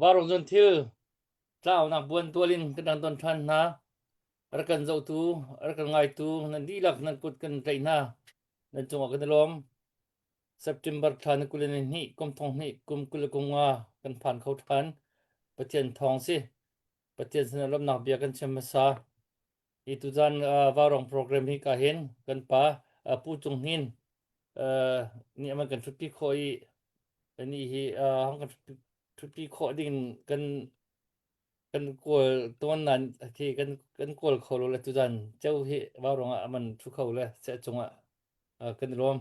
Varong zon thil tlau nak buan tualin kedang ton than na rakan zau tu rakan ngai tu nan dilak nan kut kan kai na nan chunga kan lom September than kulin ni kom thong ni kum kul kunga kan phan khau than pathian thong si pathian san lam nak bia kan chem sa I tu jan varong program hi ka hen kan pa pu chung hin ni aman kan thupi khoi ni hi hong kan thupi kho ding kan kan kol ton nan thi kan kol khol le tu jan chau hi warong a man thu khol le se chunga kan rom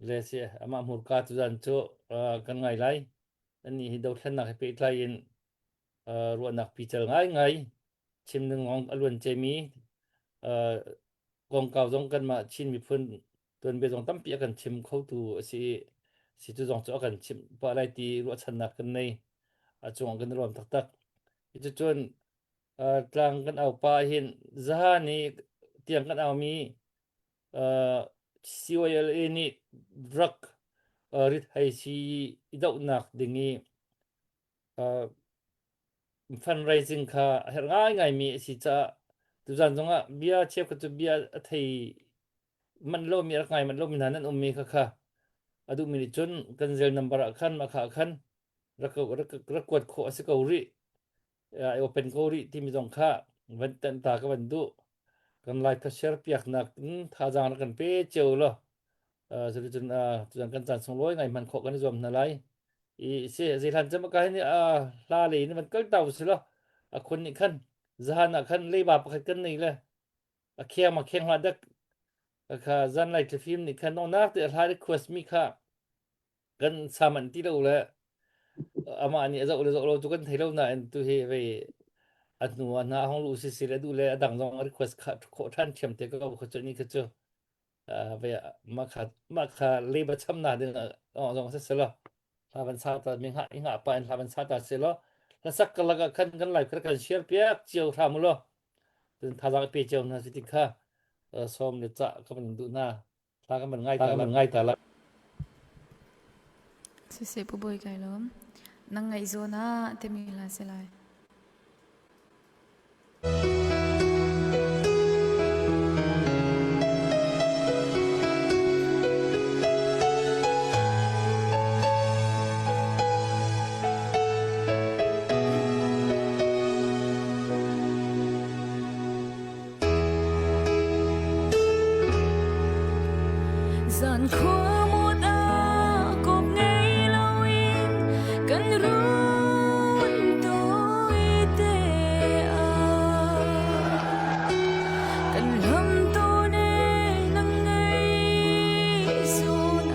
le se ama mur ka tu jan chu kan ngai lai ani hi do thlan nak pe tlai in ru nak pi chal ngai ngai chim nung ong alun chemi gong kaw jong kan ma chin mi phun ton be jong tam pi kan chim khau tu si tu jong chu kan chim pa lai ti ru chan nak kan nei a chung kan rom tak tak itu chun tlang kan au pa hin zaha ni tiang kan au mi COLA ni drug rit hai si idau nak dingi fundraising kha her ngai ngai mi si cha tu jan zonga bia chep ka tu bia thei man lo mi ngai man lo mi nan ummi kha kha adu mi chun kan zel number khan ma kha khan rakwat kho ase ko ri open ko ri ti mi jong kha van tan ta ka van du kan lai ka share piak nak tha jang kan pe cheu lo so chun kan chan song loi ngai man kho kan zom na lai I se zilan chama ka ni la le ni man kal tau si lo khun ni khan zahan a khan le ba pakhat kan nei le khiang ma khiang la dak kha zan lai te film ni khan no nak te ha request mi kha kan saman ti lo le ama ani zo lo tu kan thei lo na en tu he ve anu na hong lu si le du le dang jong request kha kho than thiam te ka ko chu ni ka chu ve ma kha le ba cham na de jong se lo laban sata ming ha inga pa en laban sata se lo la sak ka laga kan kan lai kan share pia chiu tha mu lo tin tha la pe chiu na si ti kha som le cha ka man du na ta ka man ngai ta la se pu boy kai lom nang ngai zo na te mi la se lai dàn khóa một cột ngay lâu in cần run tôi tê cần lâm tôi nê nắng ngay xuống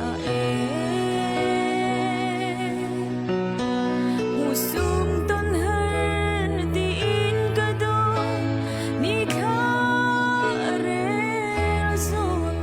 mùa xuân tân hơn tin cả đó ni khá rê rồi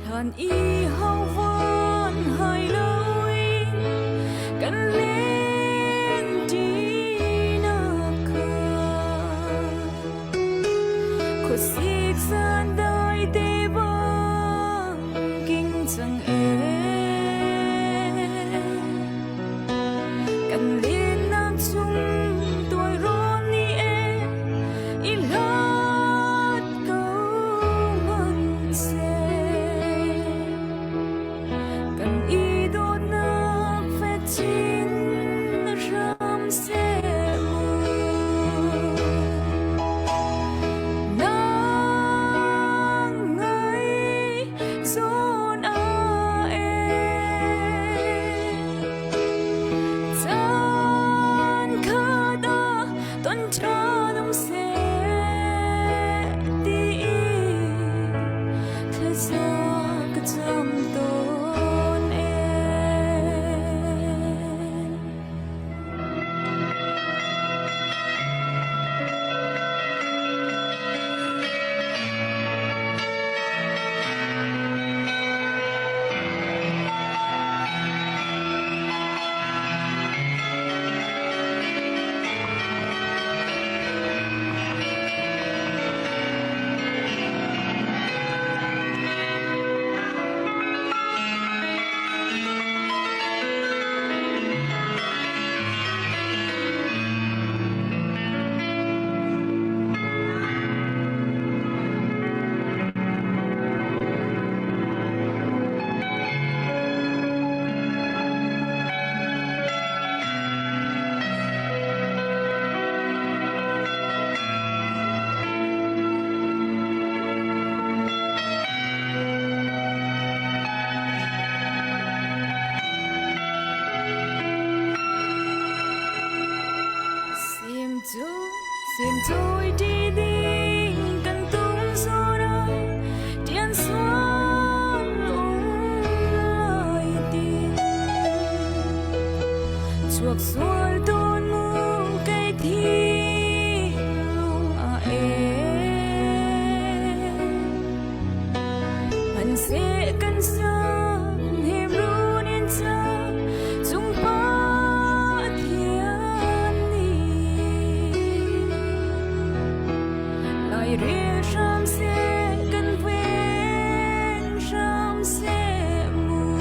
hàn y hao vốn hai lâu in cần lẽ กันลีน้ำชุ่มตัวร้อนนี่เองอีลาดก็มันเสกันอีโดนักเฟชินรำเสมู nàng ấy dồn a tan khá đa tuần tra đông sẽ đi thế ra cái tâm tôn xem tôi đi đi cần tung gió đó điện xoan ôi tiền chuộc xuôi tôn mưu cây thi lung à hắn sẽ cân sớm hiểm ru nên cha chúng ba thiên ria ram se cần ven ram se mu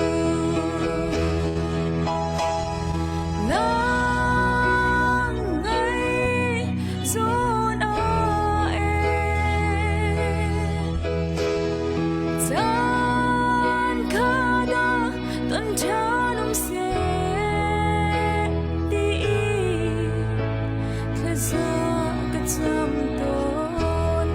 nàng ấy dồn a tan khá đa tuần tra đông se đi thế ra cái tâm tôn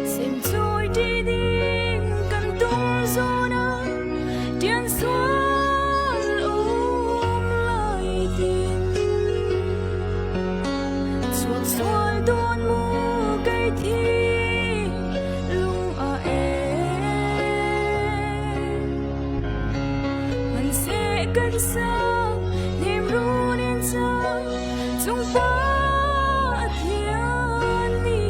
xem tôi đi đi cần tung gió đó điện xoan lời tiền chuộc xuôi tôn mưu cây thi lung à mình sẽ cất sao niềm ru nên sao chúng ta thiên lý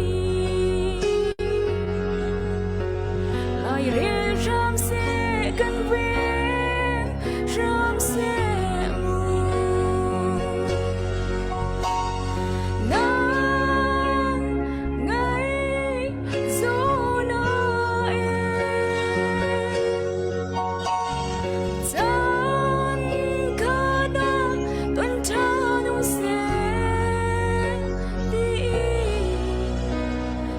lời ria ram sẽ cần ven ram sẽ mu nàng ấy dồn a tan khá đa tuần tra đông sẽ đi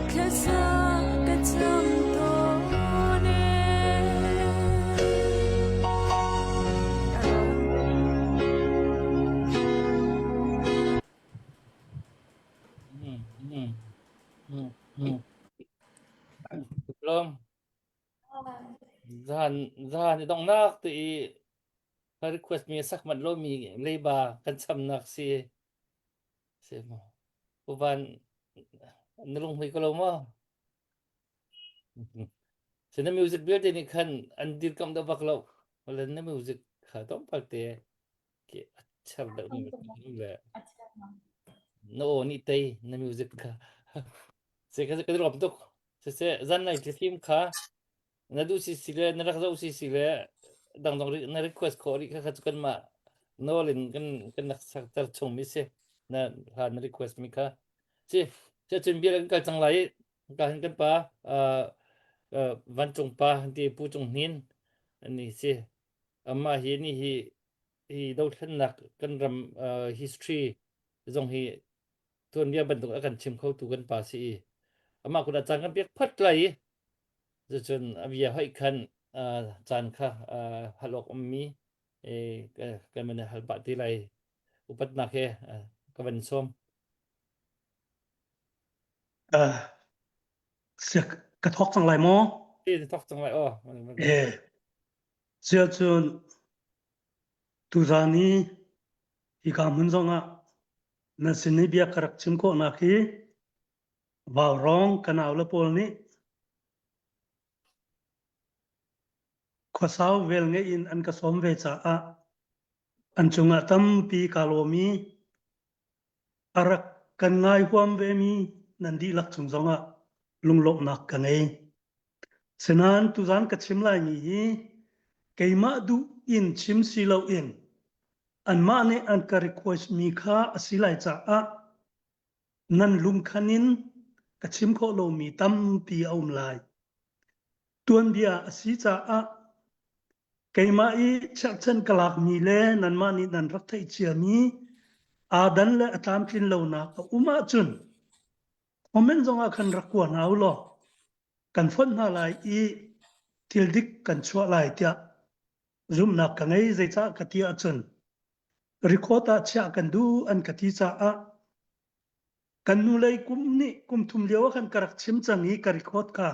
thế ra cái tâm tôn belum zahan idong nak ti request mi sak man lo mi leba kan sam nak si mo uban nilung mi ko lo mo sina music video ni kan andir kam da baklo wala na music ka dom palte ki achar da mi le no ni tay na music ka se ka ka rom tok se zan nai ti film ka na du si sile na rak do si sile dang dong na request ko ri ka kan ma nolin kan nak saktar chung mi se na han request mi kha chi che chun bi kan kal chang lai ka hin kan pa van chung pa ti pu chung nin ani se amma hi ni hi do thlan nak kan ram history zong hi tuan bia ban tung akan chim khau tu kan pa si amma ku da chang kan piak phat lai je chun avia hoi khan chan kha halok mi ka man hal ba ti lai upat na khe ka van som sẽ cái thuốc trong lại mò ti tok chang lai giờ chun tu ra ni thì cảm ơn rằng à na xin ni bia karak chim ko na khi vào rong canal la pol ni ko sao vel nge in an ka som ve cha a an chunga tam pi kalomi arak kan ngai huam ve mi nan di lak chung zonga lunglok nak ka ngei senan tu zan ka chim lai ni hi keima du in chim si lo in an ma ne an ka request mi kha asilai cha a nan lung khanin ka chim kho lo mi tam pi aum lai tuan bia asi cha a keima i chak chen kalak mi le nan ma ni nan rak thai chia mi a dan le atam kin lo na ka uma chun omen zonga khan rakwa nau lo kan phon na lai i tildik kan chwa lai tia zum na ka ngei zai cha ka tia chun rikhota cha kan du an ka ti cha a kan nu lei kum ni kum thum lewa khan karak chim changi ka rikhot ka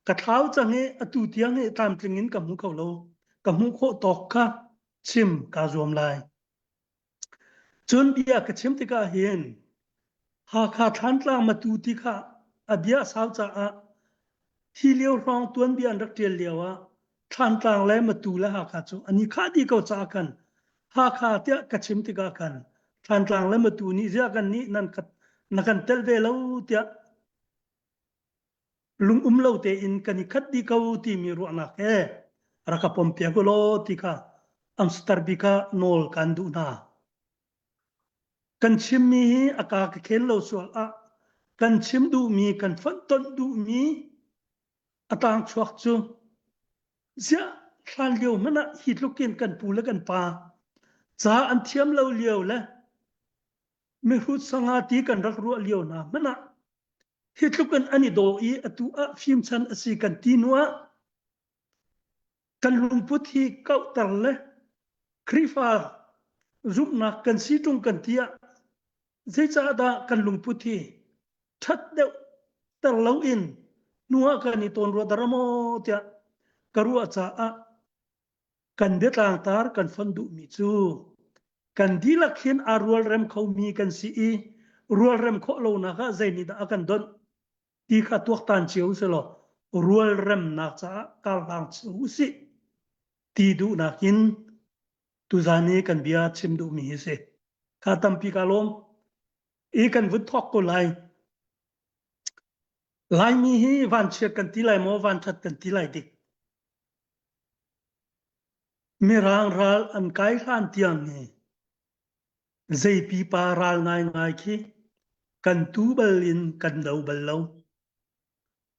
ka thau change atu tiang he tam tlingin ka mu kho lo ka mu kho tok ka chim ka zom lai chun bia ka chim ti ka hian ha kha than tlang ma tu ti kha abia sao cha a hi leo rong tuan bia rak tel lewa than tlang le ma tu la ha kha chu ani kha di ko cha kan ha kha tia ka chim ti ka kan than tlang le ma tu ni ja kan ni nan ka na kan tel ve lo tia lung lo te in kan khat di ko ti mi ru na ke raka pom pia ko lo ti ka am star bi ka nol kan du na kan chim mi aka ka khen lo sual a kan chim du mi kan fan ton du mi atang chuak chu zia thlan leo mana hit lokin kan pu la kan pa cha an thiam lo leo la me hut sanga ti kan rak ru leo na mana hit lokan ani do i atu a phim chan asi kan ti nuwa kan lung put hi kau tar le krifa zup na kan si tung kan tia zai cha da kan lung put hi that deuh tar lo in nuwa kan ni ton ro daramo tia karua cha a kan de tlang tar kan fan du mi chu kan dilak hin a rual rem kho mi kan si i rual rem kho lo na kha zai ni da kan don ti kha tuak tan chiu se lo rual rem na cha kal hang chu si ti du na hin tu zani kan bia chim du mi se kha tam pi kalom e kan vut thok ko lai mi hi van che kan ti lai mo van that kan ti lai dik mi rang ral an kai khan tiang ni zai pi pa ral ngai khi kan tu bal in kan dau bal lo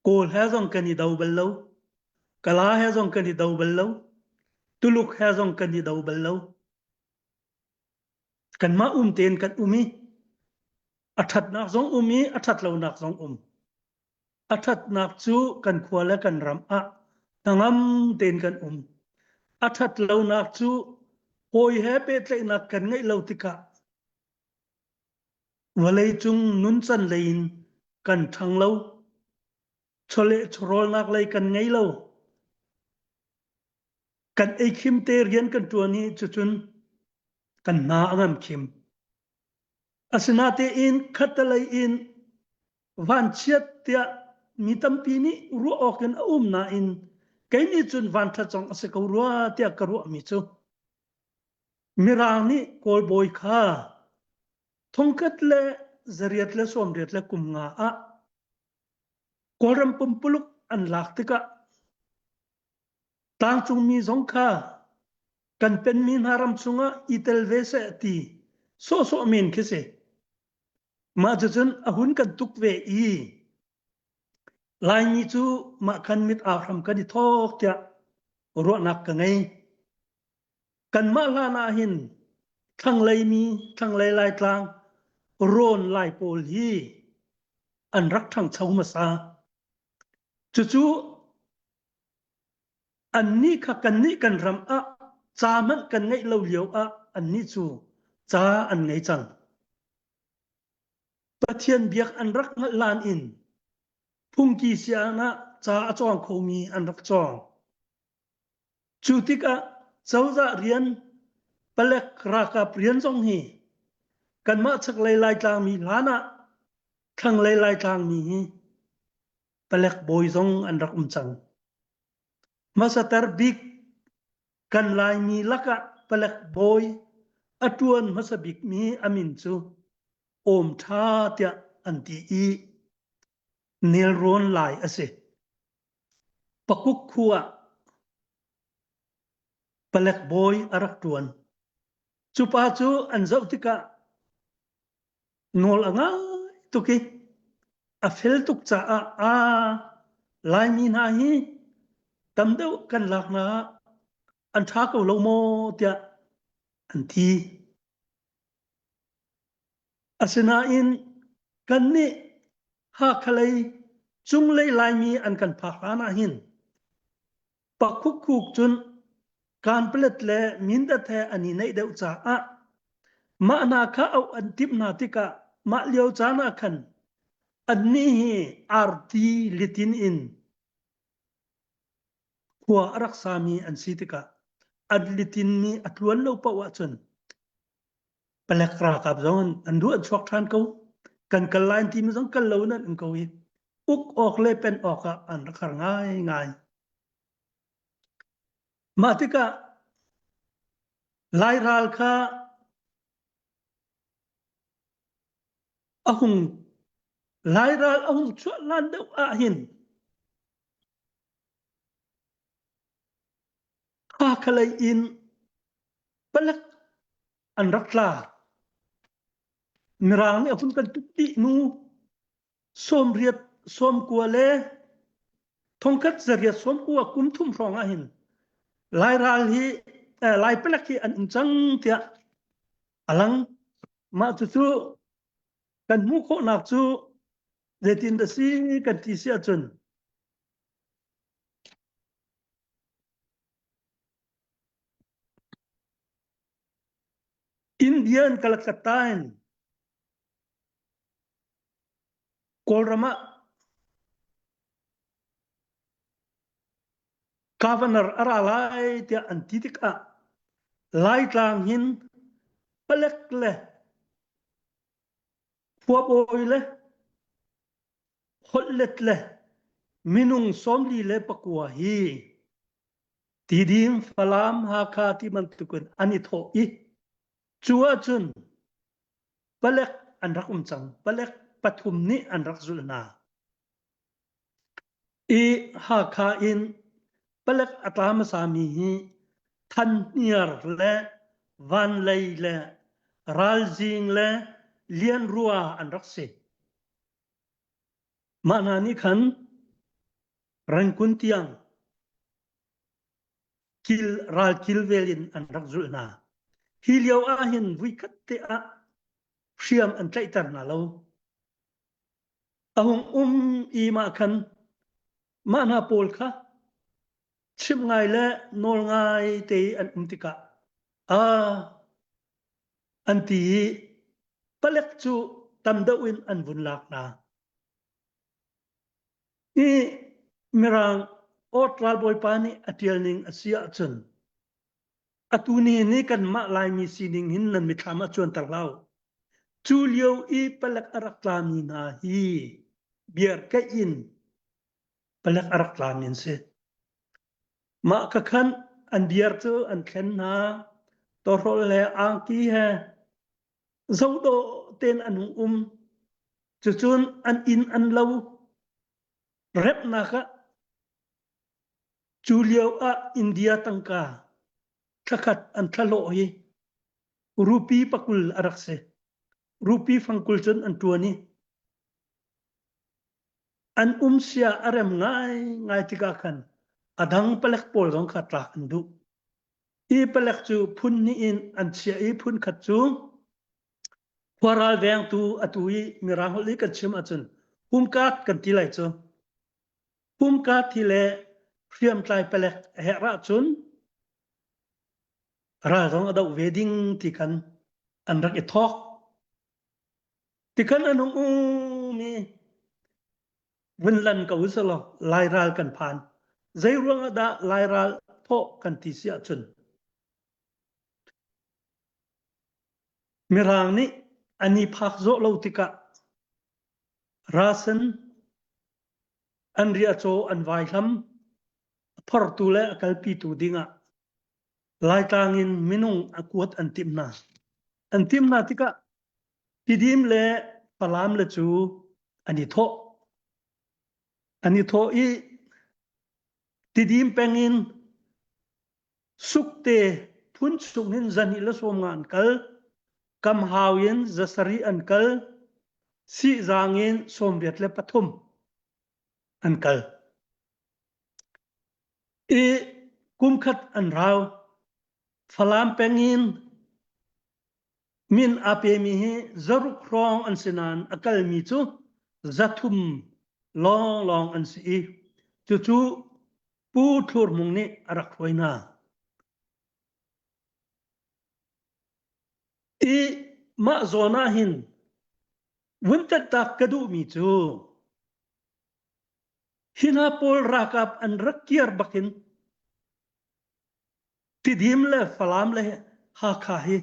kol ha zong kan ni dau bal lo kala ha zong kan ni dau bal lo tuluk ha zong kan ni dau bal lo kan ma ten kan umi athat nak zong umi athat lo nak zong athat nak chu kan khwala kan ram a tangam ten kan athat lo nak chu hoi he pe tle nak kan ngai lo tika walei chung nun chan lein kan thang lo chole chorol nak lei kan ngai lo kan ei khim te rian kan tuani chuchun kan na angam khim asina te in khatalai in van chiat tia mi tampi ni ru oken na in cái ni chun van tha chong ase ko ruwa tia karu mi chu mirang ni kol boy kha thongkat le zariat le som riat le kum nga a koram pumpuluk an lak tika tang chung mi zong kha kan pen min haram chunga itel ve se ti so min khise ma chun ahun kan tuk ve i lai ni chu ma kan mit ahram kan thok tia ro nak ka ngai kan ma la na hin thang lei mi thang lei lai tlang ron lai pol hi an rak thang chau ma sa chu an ni kha kan ni kan ram a cha man kan ngai lo liao a an ni chu cha an ngai chang pathian biak an rak ngal lan in phung ki sia na cha a chong kho mi an rak chong chu tik a chau za rian palek ra ka prian jong hi kan ma chak lai lai tlang mi lana thang lai lai tlang mi hi palek boy jong an rak chang masatar big kan lai mi laka palek boy atuan masabik mi amin chu om tha tia anti i nil ron lai ase pakuk khuwa palek boy arak tuan chu pa chu an zau tika nol anga tuki a fel tuk cha a lai mi na hi tam deuh kan lak na an tha ko lo mo tia an thi asina in kan ni ha khalai chung lei lai mi an kan phak na hin pakuk khuk chun kan plet le min da the ani nei deuh cha a ma na kha au an tip na tika ma liao cha na khan an ni hi arti litin in huwa arak sami an sitika adlitin mi atluan lo pa wa chun palek ra kap zon an du an chok than ko kan kalain tim zong kal lo nan an ko hi uk ok le pen ok an khar ngai ngai matika lai ral kha ahung lai ral ahung chwa lan deuh a hin ha khalai in palek an rakla mirang ni apun kan tukti nu som riat som kuale thongkat zariat som kuwa kum thum rong a hin lai ral hi lai palek hi an chang tia alang ma chu kan mu kho nak chu zetin da si kan ti sia chun Indian Kalakatain Kolrama Governor aralai tia antitika lai tlang hin palek le puaboy le hollet le minung somli le pakwa hi tidim falam ha kha ti man tukun ani tho i chua chun palek an rak chang palek pathum ni an rak zulna i ha kha in palek atama sami hi than niar le van lei le ral jing le lian ruwa an rak se mana ni khan ran kun tiang kil ral kil velin an rak zulna hiliau a hin vui khat te a siam an tlaitar na lo ahung i ma khan mana pol kha chim ngai le nol ngai te an tika a anti palek chu tam dawin an vun lak na i mirang otral boy pani atial ning asia chun atuni ni kan ma lai mi sining hin nan mi thama chuan tar lau chu liu i palek arak tlami na hi biar ka in palek arak tlamin se ma ka khan an biar chu an khen na to rol le ang ki he zo do ten an chu chun an in an lo rep na ka chu liu a India tangka thakat an thalo hi rupi pakul arakse rupi fangkul chun an tuani an sia arem ngai tika khan adang palek pol dong khatra andu I palek chu phun ni in an sia I phun khat chu waral veng tu atui mirang holi kan chim achun kat kan tilai chu kat thile friam tlai palek hera chun ra dong adau wedding ti kan an rak I thok ti kan anung mi vun lan ka usalo lai ral kan phan zai ruang ada lai ral tho kan ti sia chun mirang ni ani phak zo lo tika rasan an ria cho an vai lam phor tu le akal pi tu dinga lai tangin minung akuat an tim na tika pidim le palam le chu ani tho I tidim pengin sukte phun sungin zani la som ngan kal kam hawin zasari an kal si zangin som viet le pathum an kal I kumkhat an raw falam pengin min ape mi hi zaruk rong an sinan akal mi chu zathum long an si chu pu thur mung ni arak hoina I ma zona hin wuntat tak kadu mi chu hina pol rakap an rakiar bakin tidim le falam le ha kha hi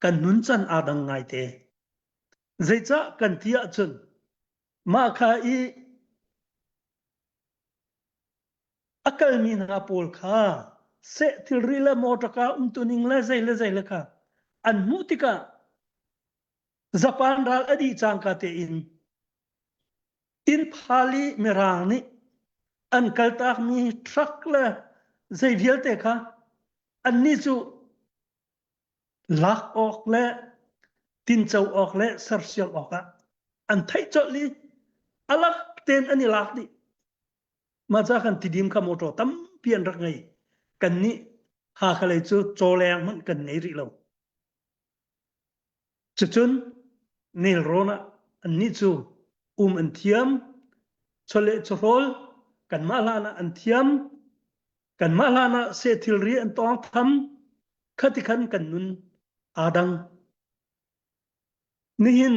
kan nun chan adang ngai te zaicha kan tia chun ma kha I akal min ha pol kha se thilri le motaka tuning le zai le kha an mutika Japan ral adi changka te in phali mirang ni an kaltak mi truck le zai vial te kha an ni chu lak ok le tin chau ok le sarsial ok an thai choli alak ten ani lak ni ma cha kan tidim kha moto tam pian rak ngai kan ni ha khalai chu choleng man kan nei ri lo chuchun nil rona an ni chu an thiam chole chorol kan malana an thiam kan malana se thilri an tong tham khati khan kan nun adang nihin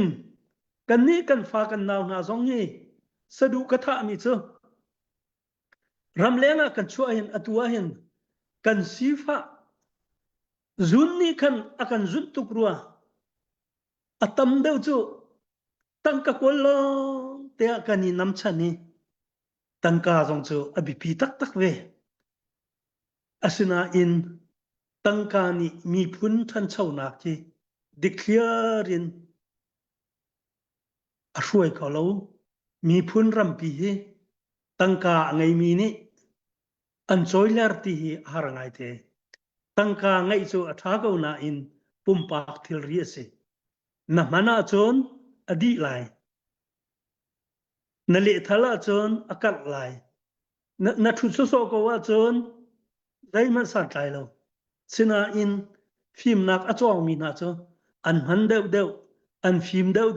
kan ni kan fa kan naw na zong ni sadu katha mi chu ramlenga kan chua hin atua hin kan sifa zun ni kan akan zun tukrua atam deu chu tangka kollo te akani nam chani tangka zong chu abipi tak ve asina in tangka ni mi phun than chau nak chi declare in a hruai kho lo mi phun ram pi hi tangka ngai mi ni an choiler ti hi har ngai te tangka ngai chu atha ko na in pumpak thil ri ase na mana chon adi lai na le thala chon akat lai na thu so ko wa chon dai man san tai lo sina in phim nak achong mi na cho an han deu an phim deu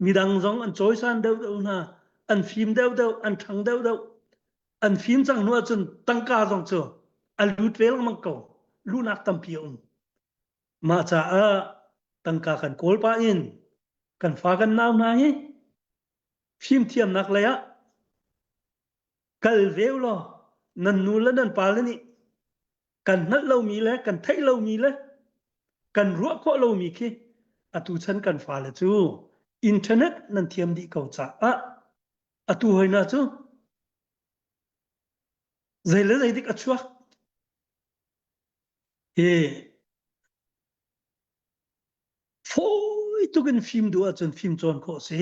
midang zong an choi san deu na an phim deu an thang deu an phim chang no chun tangka zong cho alut vel mang ko lu nak tam pi ma cha a tangka kan kol pa in kan fa kan naw na hi phim thiam nak le ya kal veu lo nan nu la nan pa le ni kan nat lo mi le kan thai lo mi le kan ruwa kho lo mi khi atu chan kan fa le chu internet nan thiam di ko cha atu hoina chu zai le zai dik achwa phôi tu kan phim du a chun phim chon kho se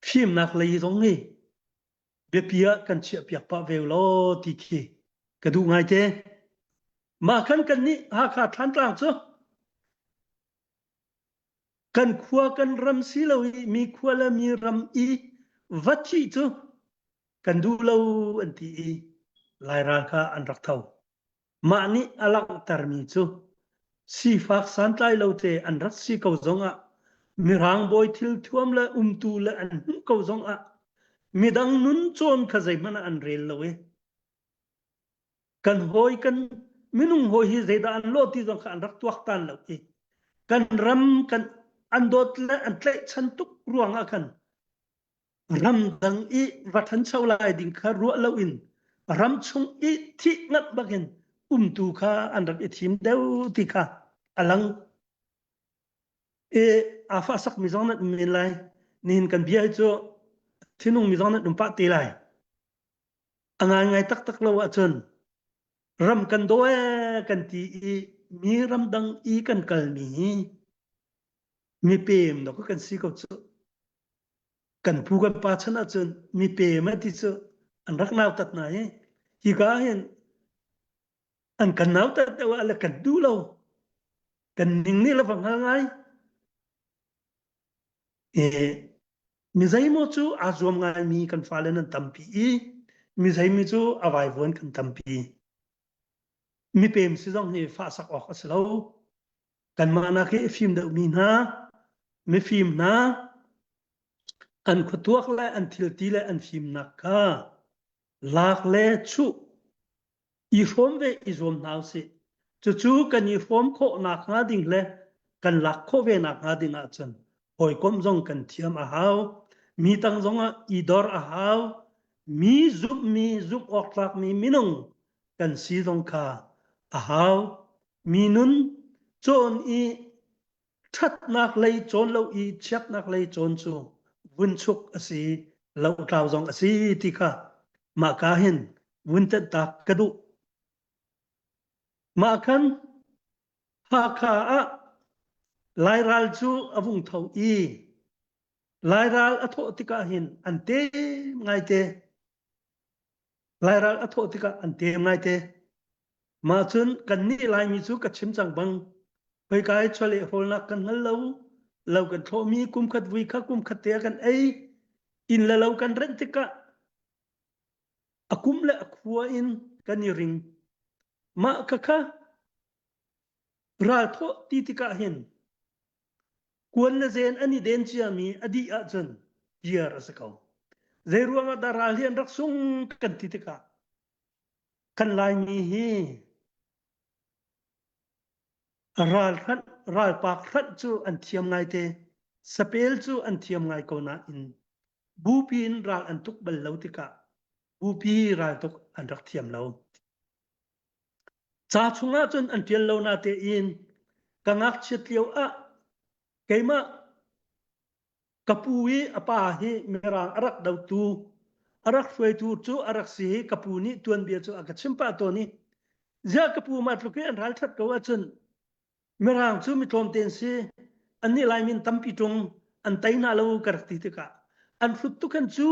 phim nak lei dong ni be pia kan chia piak pa veu lo ti khi ka du ngai te mà kan ni ha kha than tlang chu kan khua kan ram si lo mi khua la mi ram i vachi chu kan du lo an ti i lai ra kha an rak thau ma ni alang tar mi chu si fak san tlai lo te an rak si ko zonga mi rang boy thil thuam la tu la an ko zonga mi dang nun chon kha zai mana an rel lo we kan hoi kan minung hoi hi zai da an lo ti zong kha an rak tuak tan lo e kan ram kan an dot la an tlai chan tuk ruanga kan ram dang i wathan chau lai ding kha ru lo in ram chung i thi ngat bakin tu kha an rak e thim deu ti kha alang e afa sak mi zong na min lai nin kan bia cho thinung mi zong na dum pa ti lai angai ngai tak tak lo a chun ram kan doe kan ti i mi ram dang i kan kal mi pem no ko kan si ko chu kan pu kan pa chana chun mi pem a ti chu an rak nau tat na hi ka hen an kan nau tat da wa la kan du lo kan ning ni la wang ngai e mi zai mo chu a zom ngai mi kan fa le nan tam pi i mi zai mi chu a vai von kan tam pi mi pem si dong ni fa sak ok aslo kan ma na ke phim da mi na mi phim na an khutuak la an thil ti la an phim na ka lak le chu i form ve i zom nau se chu kan i form kho na nga ding le kan lak kho ve na nga ding a chen hoi kom zong kan thiam a hau mi tang zong a i dor a hau mi zup ok lak mi minung kan si zong kha a hau mi nun chon i that nak lei chon lo i chak nak lei chon chu vun chuk asi lo tao zong asi ti kha ma ka hin vun ta tak kadu ma khan ha kha a lai ral chu avung thau i lai ral a tho ti ka hin an te ngai te lai ral a tho ti ka an te ngai te ma chun kan ni lai mi chu ka chim chang bang hoi kai chole hol na kan hal lo kan tho mi kum khat vui kha kum khat te kan ei in la lo kan ren ti ka akum le akhua in kan ni ring ma ka kha ral tho ti ti ka hin kuan na zen ani den chia mi adi a chen year asakau zai ruanga da ral hian rak sung kan ti ti ka kan lai mi hi ral pak khat chu an thiam ngai te sapel chu an thiam ngai ko na in bu pin ral an tuk bal lo ti ka bu pi ral tuk an rak thiam lo cha chunga chun an tial lo na te in kangak chet leo a keima kapui apa hi merang arak dau tu arak fei tu chu arak si kapuni tuan bia chu akachimpa to ni ja kapu mat lu ke an ral that ko a chun merang chu mi thom ten si an ni lai min tampi tung an tai na lo kar ti te ka an fut tu kan chu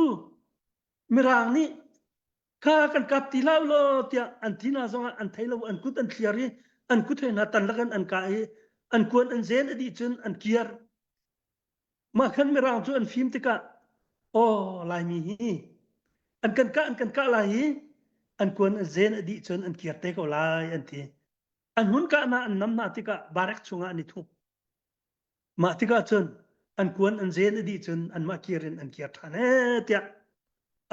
merang ni ka kan kap ti lao lo tia an tina zonga an thai lo an kut an clear an kut he na tan lagan an ka e an kuan an zen adi chun an kiar ma khan merang chu an phim te ka o lai mi hi an kan ka lai hi an kuan an zen adi chun an kiar te ko lai an ti an hun ka na an nam na ti ka barak chunga ani thu ma ti ka chun an kuan an zen adi chun an ma kirin an kiar thane tia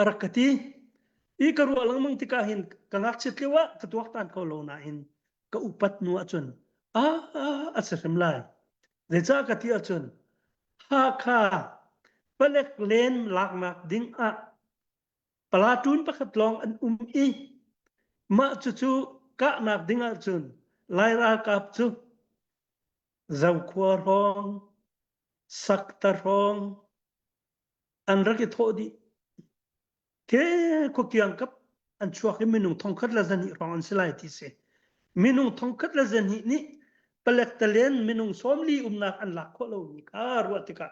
arakati i karu alang mang tika hin kangak chitlewa katuak tan ko lo na in ka upat nu achun a sesem lai de cha ka ti achun ha kha palek len lak mak ding a palatun pakhat long an i ma chu chu ka nak ding a chun lai ra kap chu zau khwa rong sak ta rong an ra ki thodi ke ko kiang kap an chuak hi minung thong khat la zani rong an silai ti se minung thong khat la zani ni palek talen minung somli umnak an lak kho lo ni ka ruatika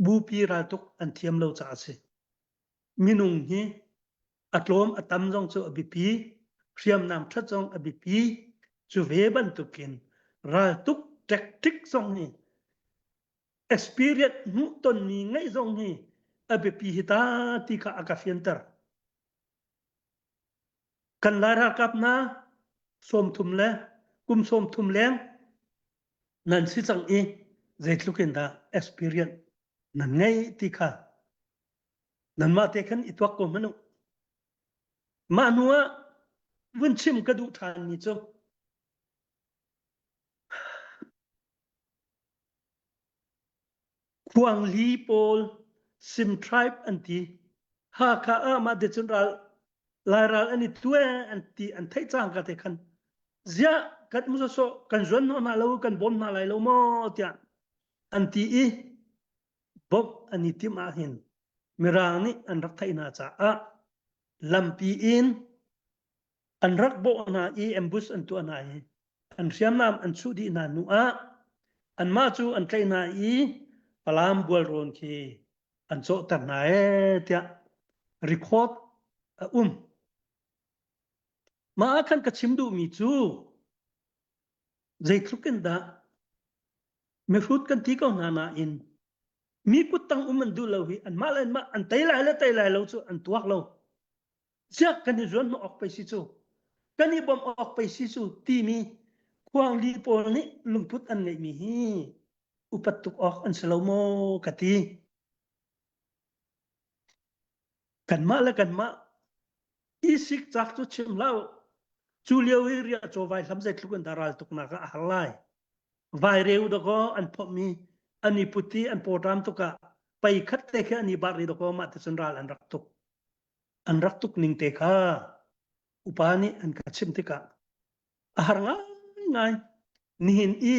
bu pi ra tuk an thiam lo cha se minung hi atlom atam jong chu abipi riam nam that jong abipi chu ve ban tukin ral tuk tactic jong ni experience mu ton ni ngai jong ni abipi hita ti ka akafienter kan lara kap na som thum le kum som thum leng nan si chang e zeitlukin da experience nan ngai ti kha nan ma te khan itwak ko manu ma nuwa vun chim ka du than ni cho Kuang Li Pol Sim Tribe anti ha ka a ma de chun ral lai ral ani tuwe anti an thai chang ka te khan zia kat mu so kan zon no na lo kan bom na lai lo mo tia anti i bob ani ti ma hin mirang ni an rak thai na cha a lampi in an rak bo na i ambush an tu na i an siam nam an chu di na nu a an ma chu an kai na i palam bual ron ki an cho tar na e tia record ma khan ka chimdu mi chu zai thlukin da me fruit kan ti ko na na in mi kutang an du lo hi an mal an ma an tai lai lo chu an tuak lo sia kan ni zon no ok pe si chu kan ni bom ok pe si chu ti mi Kuang Li Pol ni lungput an ngai mi hi upat tuk ok an selo mo kati kan ma isik chak chu chim lao chu lieu hi ria cho vai lam zai thlukan daral tuk na ka halai vai reu do ko an pho mi ani puti an program to ka pai khat te kha ani bar ri do ko ma te sunral an rak tuk ning te kha upani an ka chim te ka ahar ngai nihin i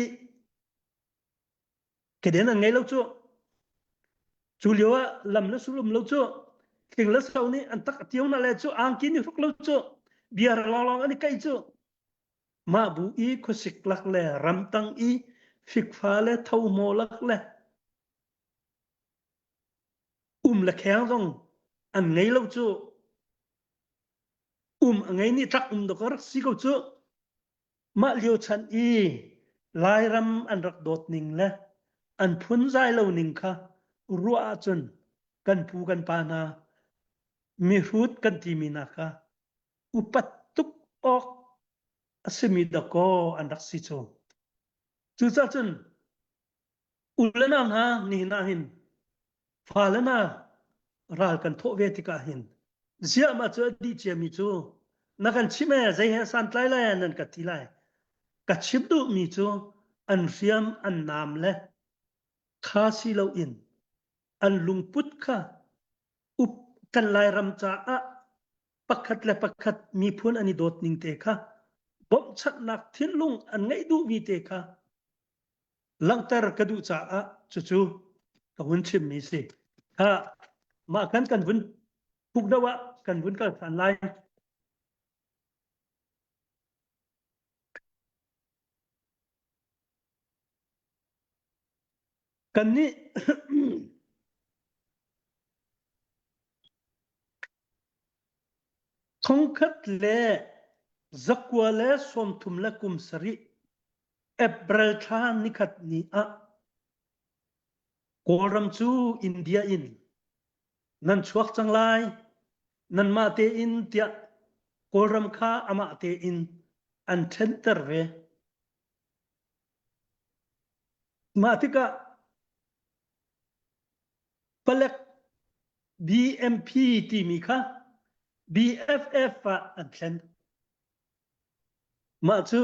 keden an ngai lo chu liwa lam la sulum lo chu king la sau ni an tak tiau na le chu ang kin ni ruk lo chu biar long ani kai chu ma bu i khosik lak le ram tang i fik fa le thau mo lak le la khang dong an ngai lo chu ngai ni trak do kar si ko chu ma liu chan i lai ram an rak dot ning le an phun zai lo ning kha ruwa chun kan pu kan pa na mi hut kan ti mi na kha upat tuk ok asimi da ko an rak si chu chu cha chun ulana na ni na hin falana ral kan tho ve ti ka hin zia ma chu di che mi chu na kan chime zai he san tlai lai nan ka ti lai ka chim du mi chu an riam an nam le kha si lo in an lungput kha up kan lai ram cha a pakhat le pakhat mi phun ani dot ning te kha bom chat nak thin lung an ngai du mi te kha langtar ka du cha a chu ka hun chim mi se ha ma kan vun puk dawa kan vun ka san lai kan ni thongkhat le zakwa le som thum la kum sari April tha ni khat ni a koram chu India in nan chuak chang lai nan ma te in tia koram kha ama te in an center ve ma tika palek BMP ti mi kha BFF fa an thlen ma chu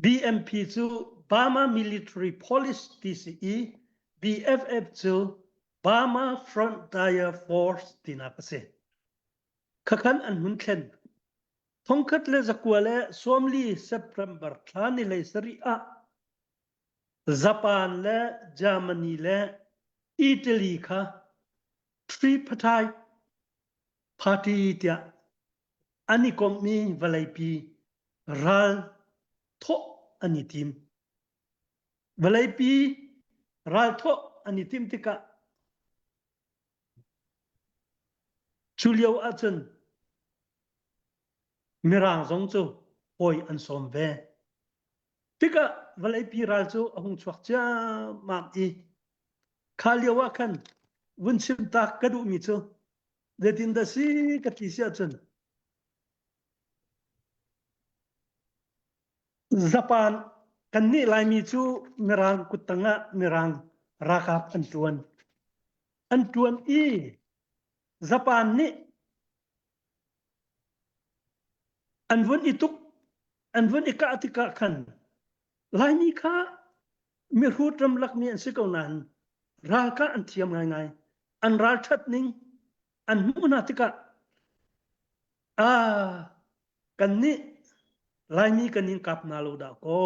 BMP chu Burma Military Police TCE BFF chu Burma Frontier Force tina pase khakhan an hun thlen thongkhat le zakwa le somli September thani le sari a Japan le Germany le Italy kha tripartite party tia ani komi valaipi ral tho ani tim valaipi ral tho ani tim tika chu liu a chun mirang zong chu hoi an som ve tika valai pi ral chu ahung chuak cha ma i khaliawa khan vunchim tak kadu mi chu zetin da si ka ti sia chun Japan kan ni lai mi chu mirang kutanga mirang rakap antuan i Japan ni anvun ituk anvun ika atika khan lai mi kha mi hut ram lak mi an sikaunan ral ka an thiam ngai an ral that ning an muna tika kan ni lai mi kan ning kap na lo da ko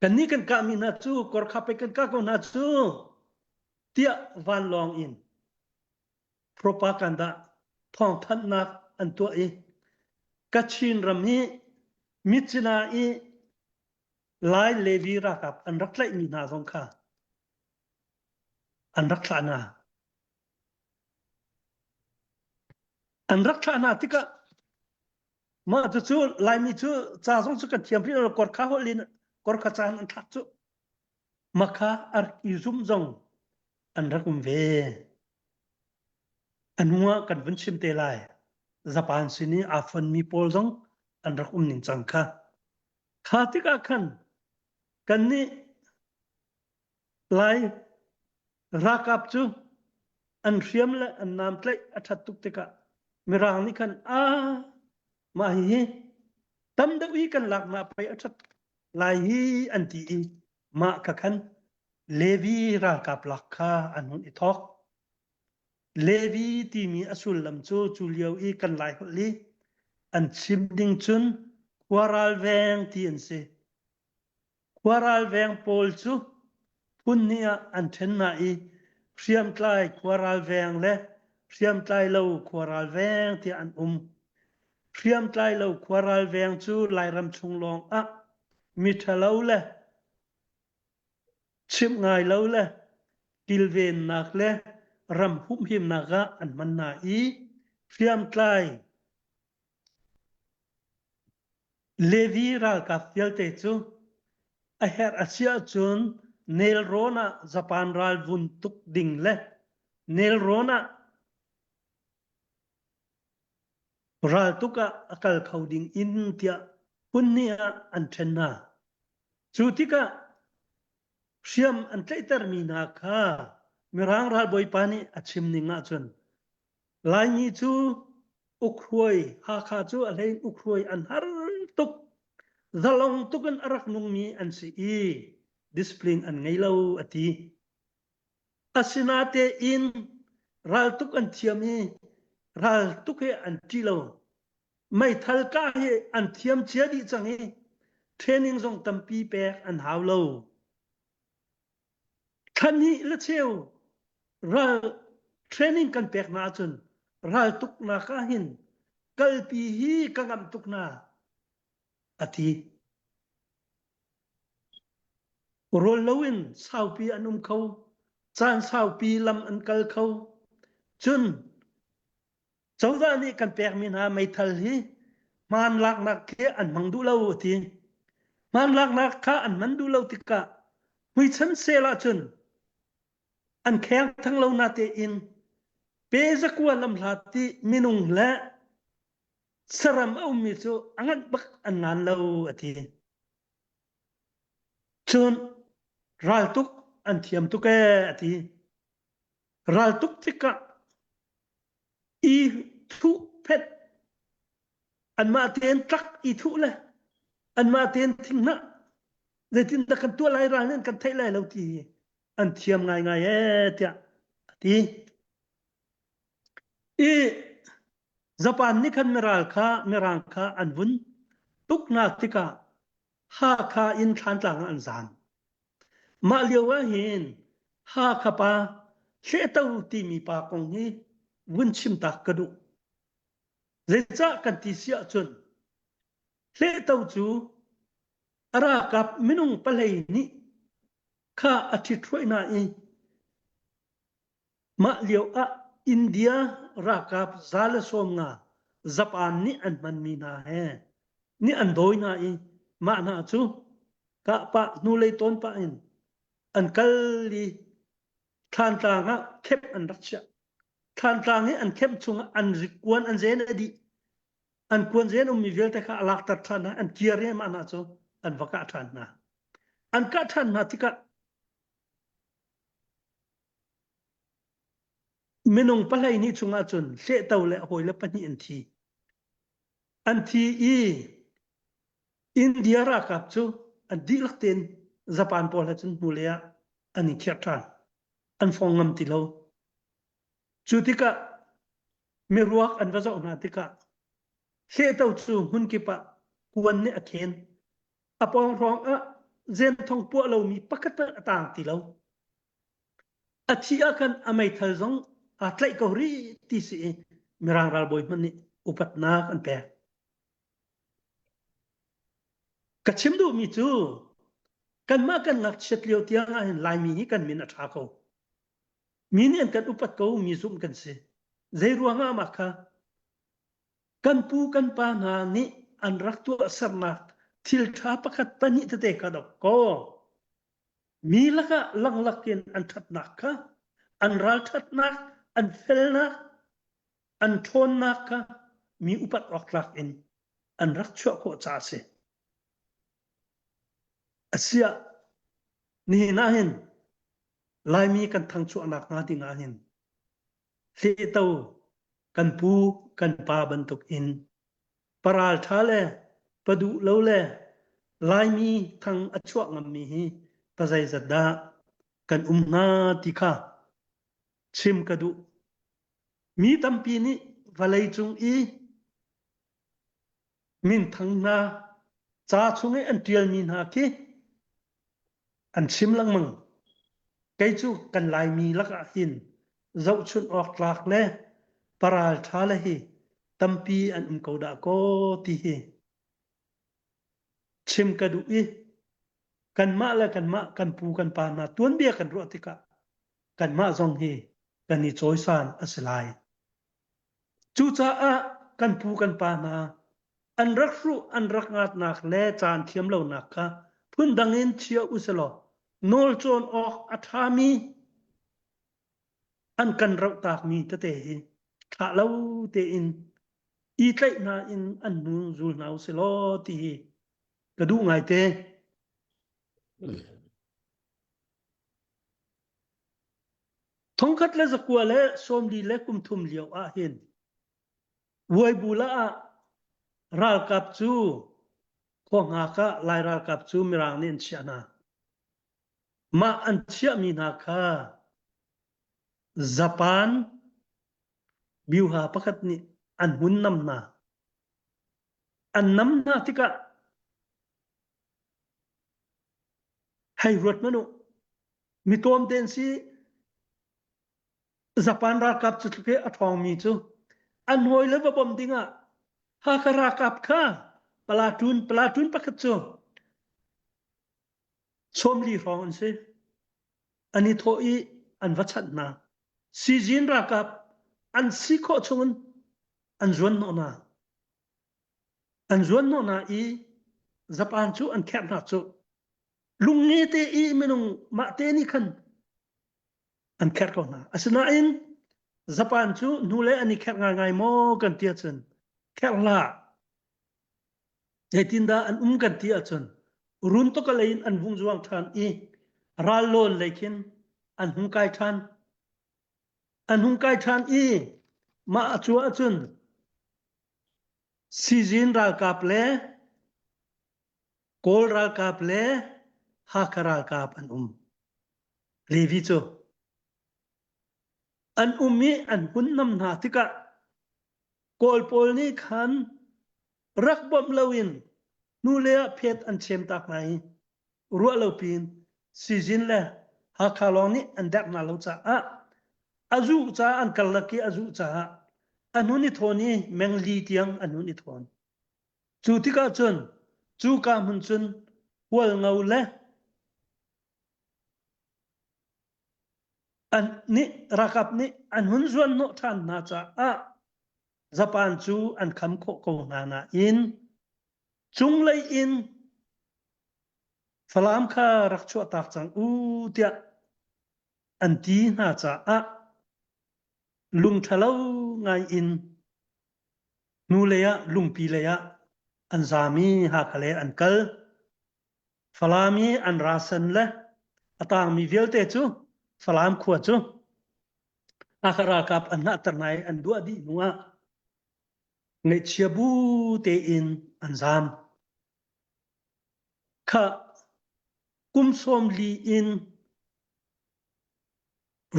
kan ni kan ka mi na chu kor kha pe kan ka ko na chu tia van long in propaganda thong phan na an to e kachin ram ni michina e lai levi ra kap an rak lai mi na zong kha an rak thla na tika ma chu lai mi chu cha zong chu ka thiam pi kor kha ho lin kor kha chan an thak chu makha ar ki zum zong an rakum ve anwa kan vun chim te lai Japan sini afan mi pol zong an rakum ning chang kha tika khan kan ni lai rakap chu an riam la an nam tlai athat tuk tika mirang ni khan ma hi tam da wi kan lak na pai athat lai hi an ti ma ka khan levi rakap lakha an hun i thok levi ti mi asul lam chu liau i kan lai li an chim ding chun kwaral veng ti an se kwaral veng pol chu punnia an then na i riam tlai kwaral veng le riam tlai lo kwaral veng ti an riam tlai lo kwaral veng chu lai ram chung long mi thalo le chim ngai lo le kilven nak le ram hum him naga an man na i riam tlai levi ral ka fial te chu a her asia chun nel rona Japan ral vun tuk ding le nel rona ral tuka akal khoding in tia punnia an thenna chutika siam an tlai termina kha mirang ral boi pani achim ninga chun lai ni chu ukhroi ha kha chu alei ukhroi an har tuk zalong tukan arak nung mi an si discipline an ngelo ati asinate in ral tuk an thiami ral tuk he an tilo mai thal ka he an thiam chia di changi training zong tampi pe an hawlo thani la cheu ral training kan pek na chun ral tuk na ka hin kalpi hi kangam tuk na ati rol lowin saupi anum khau chan saupi lam an kal khau chun chawda ni kan pek min ha mai thal hi man lak nak ke an mangdu lo ati man lak nak kha an mandu lo tika hui chan sela chun an kheng thang lo na te in pe zakwa lam lati minung la saram au mi chu angat bak an nan lo ati chun ral tuk an thiam tuk e ati ral tuk tika i thu phet an ma ten trak i thu le an ma ten thing na le tin da kan tu lai ral nen kan thai lai lo ti an thiam ngai e tia ati Japan ni kan merang kha an vun tuk na tika ha kha in than tlang an zan ma liawa hin ha kha pa she tau ti mi pa kong hi vun chim ta kadu le cha kan ti sia chun le tau chu ara kap minung palei ni kha athi throi na ma liaw India rakap zale som nga Japan ni an man mi na he ni an doi na I ma na chu ka pa nu lei ton pa in an kal li than ta nga khep an racha than ta nge an khep chung an rikwan an zen adi an kwan zen mi vel ta ka alak ta thana an kiare ma na chu an vaka than na an ka than na tika minung palai ni chunga chun se tau le hoi le pani an thi I India ra kap chu an di lak ten Japan pol chun mulia ani khiatan an fongam ti lo chu tika meruak an vazo na tika se tau chu hun ki pa kuan ne akhen apong rong a zen thong pu lo mi pakat atang ti lo athia kan amai thal zong a tlai ko ri ti si mirang ral boy man ni upat na kan pe kachim du mi chu kan ma kan ngak chet liu tia nga hin lai mi hi kan min atha ko min en kan upat ko mi zum kan se zai ruanga ma kha kan pu kan pa na ni an rak tu sarna thil tha pakhat pani te te ka dok ko mi laka lang lakin an that nak kha an ral that nak an fel nak an thon nak kha mi upat ok lak in an rak chua ko cha se asia ni na hin lai mi kan thang chu anak nga ding a hin se tau kan pu kan pa bantuk in paral thale padu lo le lai mi thang achwa ngam mi hi pazai zada kan na tikha chim kadu mi tampi ni valai chung I min thang na cha chung an tial min ha ki an chim lang mang cái chu kan lai mi laka hin zau chun ok lak le paral thala hi tampi an ko da ko ti hi chim ka du I kan ma la kan pu kan pa na tuan bia kan ro tika kan ma zong hi kan ni choi san aslai chu cha a kan pu kan pa na an rak ru an rak ngat nak le chan thiam lo nak ka phun dangin chia uselo nol chon ok athami an kan rau tak mi te te hi tha lo te in I tlai na in an nu zul nau se lo ti hi ka du ngai te thong khat le zakwa le som di le kum thum liao a hin woi bula a ral kap chu ko nga ka lai ral kap chu mirang nin chiana ma an chia mi na kha Japan biuha pakat ni an hun nam na tika hay rot manu mi tom ten si Japan ra kap chu ke athong mi chu an hoi le bom dinga ha ka ra kap kha palatun pakat chu som li rong se ani thoi an vachat na si jin ra kap an si kho chungun an zuan no na I Japan chu an khep na chu lungi te I menung ma te ni khan an kher ko na asna in Japan chu nule ani kher ngai mo kan tia chen kher la jetinda an kan tia chen run to ka lein an vung juang than I ral lon lekin an hung kai than I ma achua chun season ral kap le kol ral kap le ha karal kap an levi chu an mi an hun nam na tika kol pol ni khan rak bom lawin nu le phet an chem tak nai ru lo pin season le ha khalong ni an dak na lo cha a azu cha an kallaki azu cha anuni thoni mengli tiang anuni thon chu tika chun chu ka mun chun wal ngau le อันนี้รักบนี้อันหุ่นส่วนโนท่านน่าจะญี่ปุ่นจูอันคำโคกนาอินจุงเลยอินฝรั่งข้ารักชัวตักจังเดียอันที่น่าจะลุงทะเลาไงอินนูเลียลุงปีเลียอันสามีหักเลอันเกลฝรั่งมีอันราสันเลต่างมีเวลเตจูฝรั่งขวดจูอาคารากับอันนัตรนายอันดัวดีนัวเงเชียบูเตอินอันซามข้ากุมสมลีอิน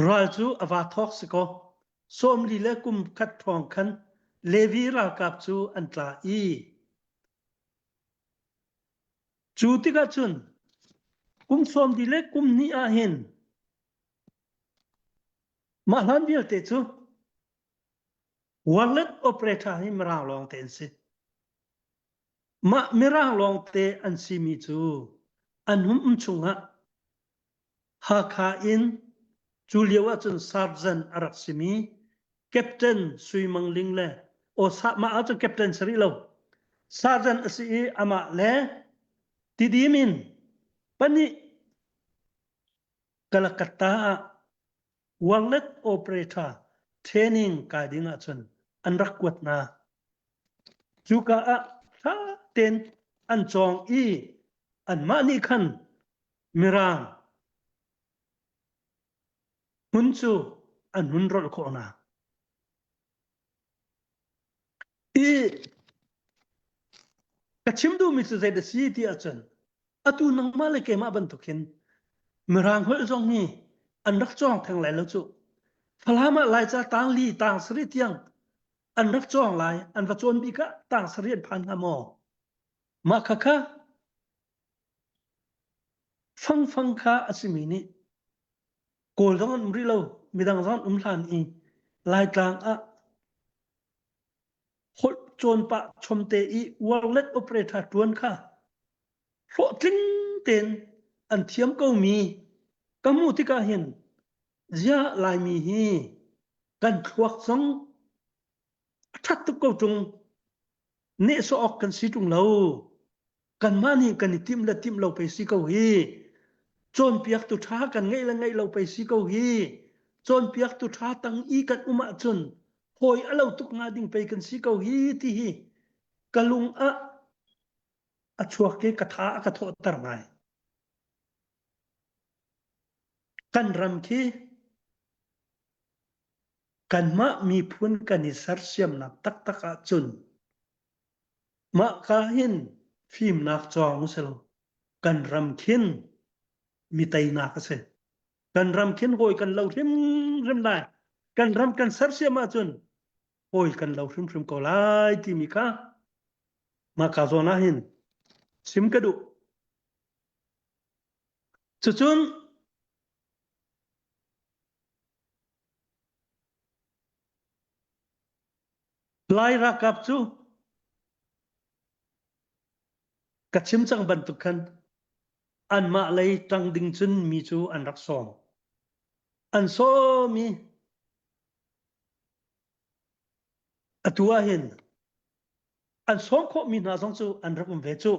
รัลจูอวาทอกสโกสมลีเลกุมคัดทองคันเลวีรากับจูอันตลาอีจูติกาจุนกุมสมลีเลกุมนี้อาหินมาลันเวลเตจูwallet operator hi mirang long ten si ma mirang long te an simi chu an chunga ha kha in juliawa chun sergeant arak simi captain sui mangling le o sa ma a chu captain sri lo sergeant asi ama le tidimin pani kalakata wallet operator training kadinga chun an rakwat na chuka tha ten an chong an mani khan mirang hunchu an hunrol ko na kachimdu mi chu zai da si ti achun atu nang male ke ma ban tukin mirang hol jong ni an rak chong thang lai lo chu falama lai cha tang li tang sri tiang an rak chong lai an va chon bi ka tang sri phan na mo ma kha fang kha asimi ni kol dong ri lo midang zon hlan I lai tang hol chon pa chomte I wallet operator tuan kha ro tling ten an thiam ko mi kamu tika hin zia lai mi hi kan thuak song that tu ko tung ne so ok kan si tung lo kan mani kan tim lo pe si ko hi chon piak tu tha kan ngei lo pe si ko hi chon piak tu tha tang I kan uma chun hoi alo tuk nga ding pe kan si ko hi ti hi kalung a chuak ke katha ka tho tar ngai kan ram khi kan ma mi phun kan ni sar siam na tak a chun ma ka hin phim nak chong selo kan ram khin mi tai na ka se kan ram khin hoi kan lo rim lai kan ram kan sar siam ma chun hoi kan lo rim ko lai ti mi ka ma ka zo na hin sim ka du chun lai ra kap chu kachim chang ban tu khan an ma lei tang ding chun mi chu an rak som an so mi atua hin an som kho mi na jong chu an rak ve chu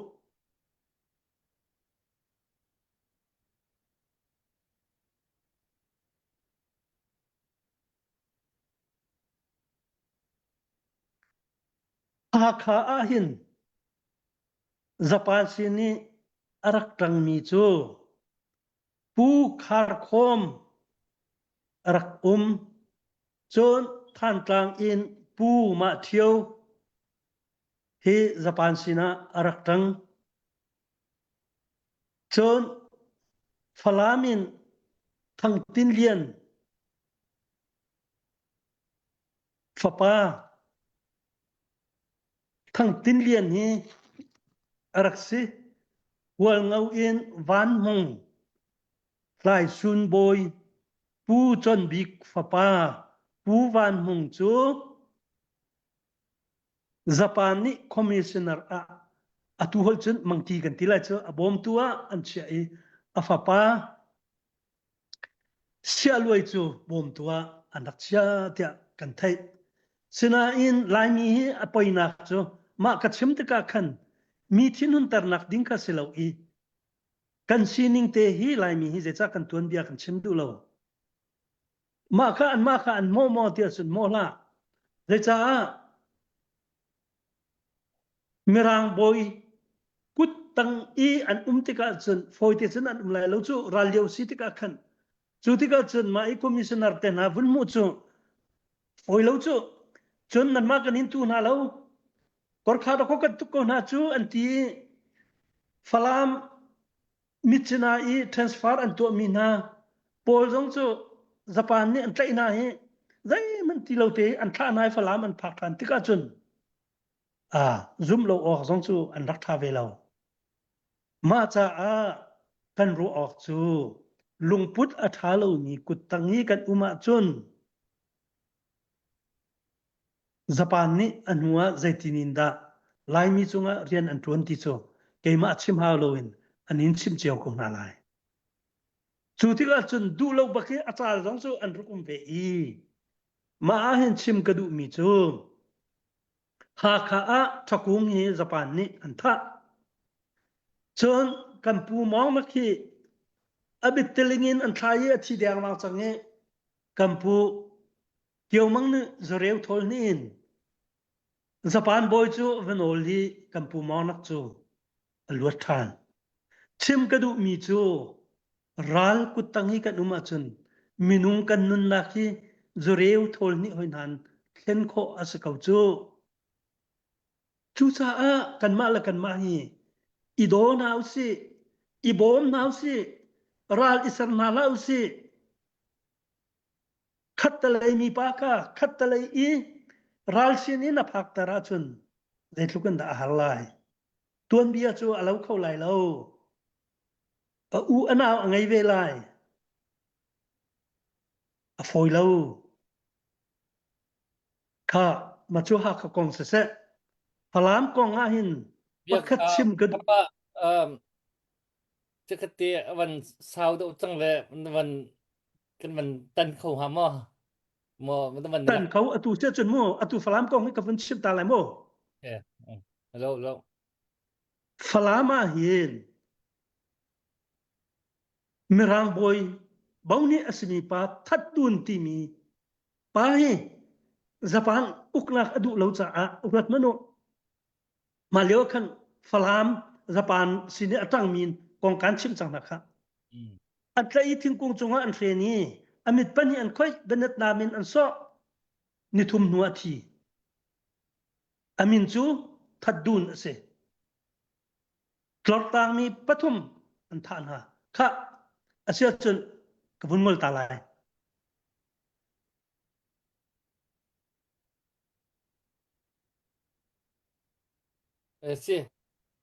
kha hin Japan sini arak tang mi chu pu khar khom arak chon than tang in pu ma thiau hi Japan sina arak tang chon falamin thang tin lian fapa thang tin lian hi arak si wal ngau in van hong lai sun boy pu chon bik fapa pu van hong chu Japan ni commissioner atu hol chun mangti kan tilai chu abom tua an chia I afapa xia lui chu bom tua anak chia tia kan thai sina in lai mi hi apoina chu ma ka chim te ka khan mi thin hun tar nak ding ka silo i kan sining te hi lai mi hi je cha kan tuan bia kan chim du lo ma kha an mo tia sun mo la je cha mirang boy kut tang i an te ka chun foi te chun an lai lo chu ral leu si te ka khan chu te ka chun ma i commissioner te na vun mu chu foi lo chu chun nan ma kan in tu na lo kor kha da ko ka tu ko na chu an ti falam michina i transfer an to mi na pol jong chu japan ni an tlai na hi zai man ti lo te an tha nai falam an phak than ti ka chun zoom lo ok jong chu an rak tha ve lo ma cha kan ru ok chu lungput a tha lo ni kut tangi kan uma chun Japan ni anua zaitinin da lai mi chunga rian an 20 chu keima chim ha loin anin chim cheu ko na lai chu ti ga chun du lo baki achal jong chu an rukum ve i ma a hen chim ka du mi chu ha kha a thakung hi Japan ni an tha chun kan pu mong ma khi abit telingin an thai a thi dang ma change kan pu kiau mang ni zoreu thol ni in Japan boy chu venoli kan pu mong nak chu alwat than chim ka du mi chu ral kutangi kan uma chun minung kan nun na khi zoreu thol ni hoin han khen kho asakau chu cha a kan ma la kan ma hi ido nau si ibom nau si ral isar na lau si khattalai mi pa ka khattalai i ral sin in a phak tara chun dei thukan da halai tuan bia chu alo khau lai lo u anao angai ve lai a foi lo kha ma chu ha kha kong se se halam kong a hin bia pakhat chim ka apaจะกเตะวันเสาร์ตัวจังเลยวันกันมันตันเข้าหาหมอมันต้องวัน tan khau atu che chun mo atu falam kong ni ka vun chim ta lai mo เออแล้ว falama hin mirang boy bauni asmi pa thattun ti mi pa hi Japan uknak adu lo cha a ukrat mano malio khan falam Japan sini atang min kong kan chim chang na kha an tlai thing kung chunga an thre ni amit pani an khoi benet na min an so ni thum nuwa thi amin chu thatdun ase tlor tang mi pathum an than ha kha asia chun kabun ngol ta lai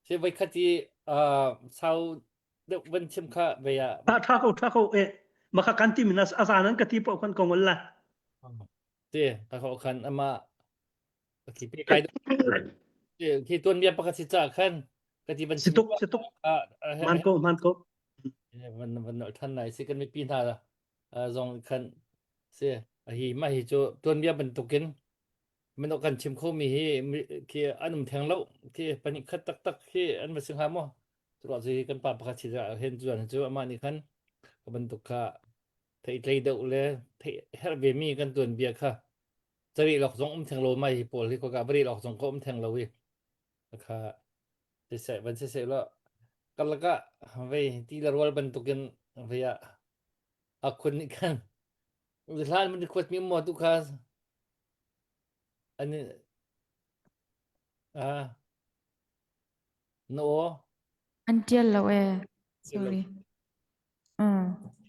se vai khati sau de wan chim kha ve ya tha ko e maka kanti minas asanan ka ti po kan kongol la se ka kho khan ama ki pe kai ki tuan bia pakati cha khan ka ti ban chim situk man koวันท่านไหนสิกันไม่ปีนท่าละจงคันเสียฮีมาฮีโจตัวเมียบรรทุกินมันต้องการชิมเขามีฮีคืออันนุ่มแทงแล้วคือปนิคัดตักคืออันมาซึ่งหามั่วตลอดสิกันป่าประคัชิระเห็นส่วนโจอามานี่คันบรรทุกค่ะไทยใจเดาเลยไทยเฮร์เบมีกันตัวเบียค่ะจะรีหลอกจงแทงโลมาฮีโปลที่ก็กาบรีหลอกจงก็แทงโลวิค่ะเสียวันเสียแล้วกันละก็ไปที่ละรัวบรรทุกินไปอะakun ni kan lahat man request mi mo tu ka ani no Until lo sorry.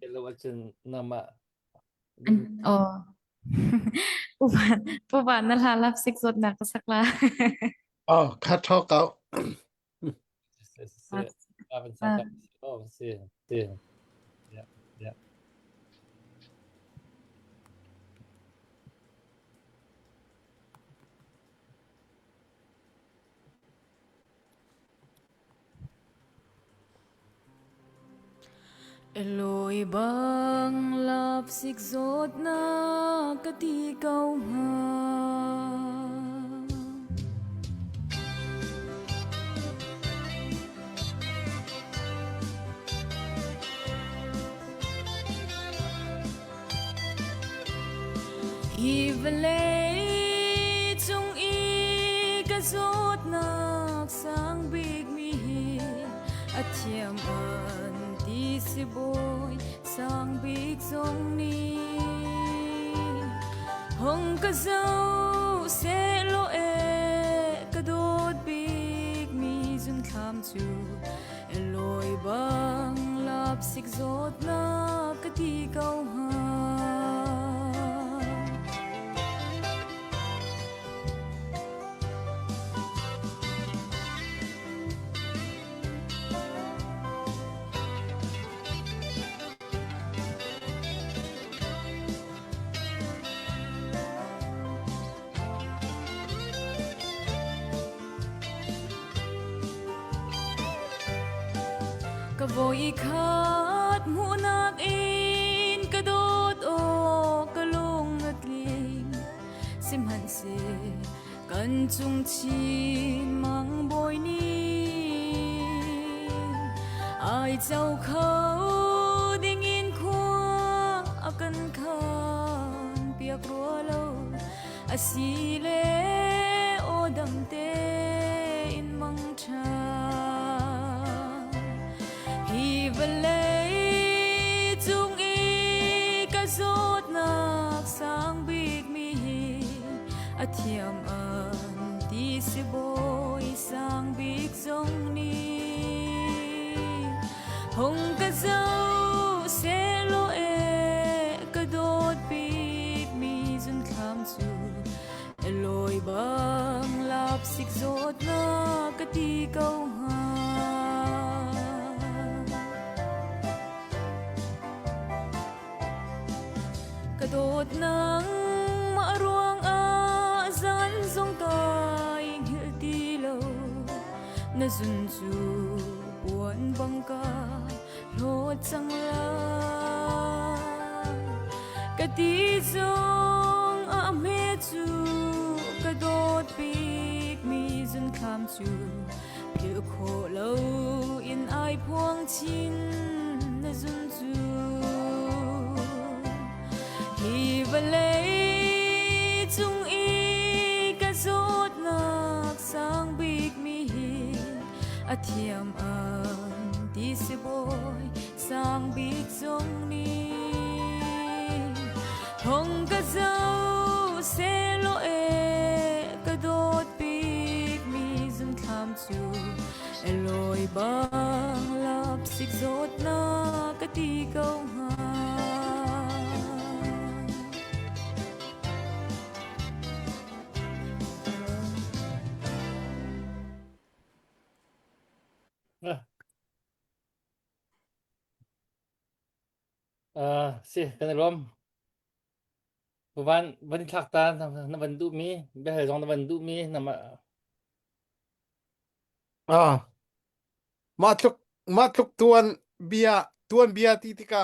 hello achin nama Oh. Puban nalalap siksot na kasakla. Cut talk out. oh see yeah Eloi bang lap sik zot na kati kau nga Hivalay chung i ka zot nak sang big mi at thiam an ti si boy sang big song ni hong ka zau se lo e ka dot big mi zun tham chu eloi bang lap sik zot na ka ti kau ha ka voi khat mu nak in ka dot o ka lung at ling sim han se kan chung chin mang boy ni ai chau khâu ding in khoa akan khan piak ro lo asile o dam te in mang tha Hivalay chung i ka zot nak sang big mi at thiam an ti si boy sang big zong ni hong ka zau se lo e ka dot big mi zun kham chu eloi bang lap sik zot na ka ti kau ha Kadot nang maaruang azan zong kai ngil lo na zun zu buwan bangka lo chang la kati zong me chu kadot big mi zun kham chu pil kho lo in ai phuang chin na zun zu Hivalay chung i ka zot nak sang big mi at thiam an ti si boy sang big zong ni hong ka zau se lo e ka dot big mi zun tham chu eloi bang lap sik zot na ka ti kau ha si kan rom van thak ta na van du mi be he jong na van du mi na ma matluk tuan bia titika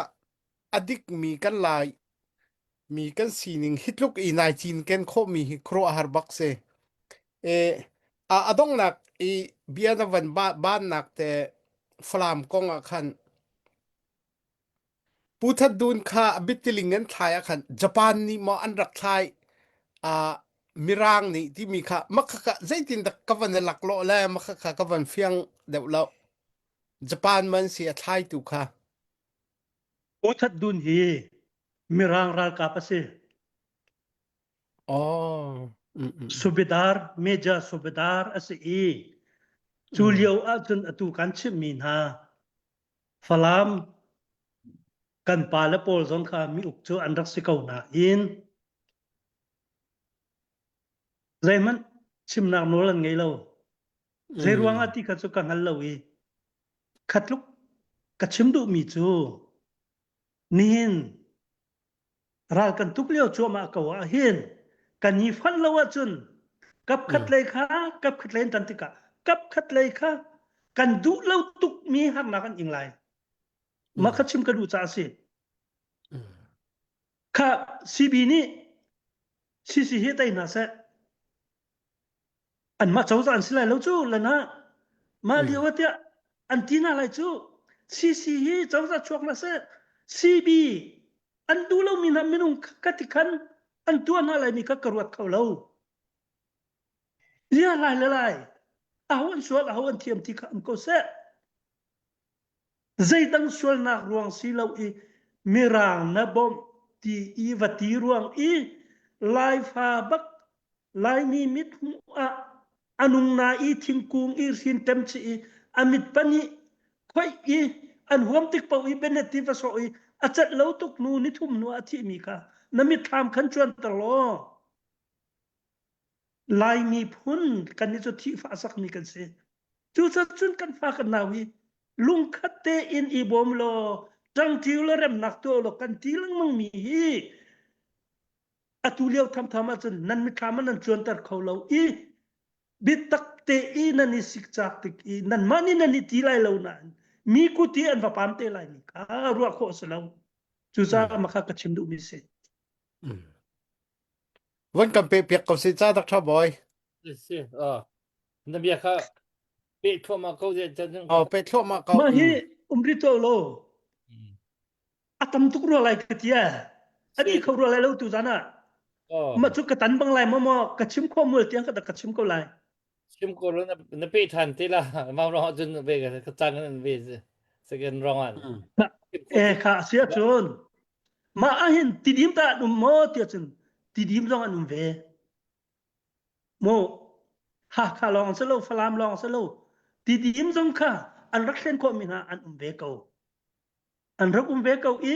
adik mi kan lai mi kan sining hitluk i 19 ken kho mi hi kro har bakse adong nak i bia na van ban nak te flam kong a khan putat dun kha bitilingan thaya khan Japan ni mo an rak thai mirang ni ti mi kha makha zaitin da kavan lak lo la makha kavan fiang deuh lo Japan man si a thai tu kha Othat dun hi mirang ral ka pase subedar meja subedar ase e Julio atun atu kan chim min ha falam kan pala pol zon kha mi uk chu an rak si kau na in zaiman chim nak nolan ngei lo zai ruang ati ka chu kan hal lo i khatluk ka chim du mi chu nin ral kan tuk leo chu ma ka wa hin kan ni fan lo wa chun kap khat lei kha kap khat len tan tika kap khat lei kha kan du lo tuk mi har na kan ing lai มาขัดชิมกระดูจ้าสิ อืม ข้าซีบีนี่ซีเฮตัยน่ะเสอันมาเจ้าอันสิไลแล้วจู่แล้วนะมาเลียวเตียอันที่น่าไรจู่ซีเฮเจ้าชวกน่ะเสซีบีอันดูแล้วมีน้ำมีนุ่งกัดขันอันตัวน่าไรมีก็กระวดเขาแล้วเรียอะไรเลยเอาอันสวดเอาอันเทียมที่ขันก็เสใจตั้งสวดนักรวงสีเหลาอีมีรางนะบอมที่อีวัดที่รวงอีไลฟ์ฮาบักไลนี่มิดหัวอันุงนาอีทิงกุงอีสินเต็มชีอามิดปนีค่อยอีอันหัวมติกเปาอีเป็นเนติฟสออีอาจจะเล่าตุกนูนิทุมนัวที่มีค่ะน้ำมิดทำขันจวนตลอดลายมีพุ่นกันนี่จะที่ฟ้าสักมีกันเสียจู่จะจุนกันฟ้ากันนาวีลุงคัดเตอินอีบอมโลจังทิวเลเรมนักตัวโลกันทีลังมังมีอตุเลียวทำอาจารย์นั่นมิทามันนั่นจวนตัดเขาเราอีบิตักเตอีนั่นนิสิกจักติกอีนั่นมันนี่นั่นนิทีไลเรานั่นมีกุฏิอันว่าปามเตไลนี่ค่ะรัวโคสเราจู่จะมาข้ากระชิมดูมิเส วันกันเปียกกับสิจ้าตักชอบบอย สินั่นเบียค่ะเปิดทั่วมาเขาจะนึก อ๋อไปทั่วมาเกา มาฮีริโตโลอาตมตุกรัวอะไรกันที่อันนี้เขารัวอะไรแล้วจู่จะน่ะมาจุกกระตันบางไรมากระชิมข้อมือเตียงก็แต่กระชิมก็ไร ชิมกูรู้นะเปิดทันทีละมาร้องจนเบกกระจังนั่นเบสสกันร้องอัน ค่ะเสียจนมาเห็นติดิมตาดุมโมเตียจนติดิมร้องอันเวโมฮะข้าลองสโลฟลามลองสโลติดิมจงค่ะอันรักเส้นความมีนาอันเวเกาอันรักเวเกาอี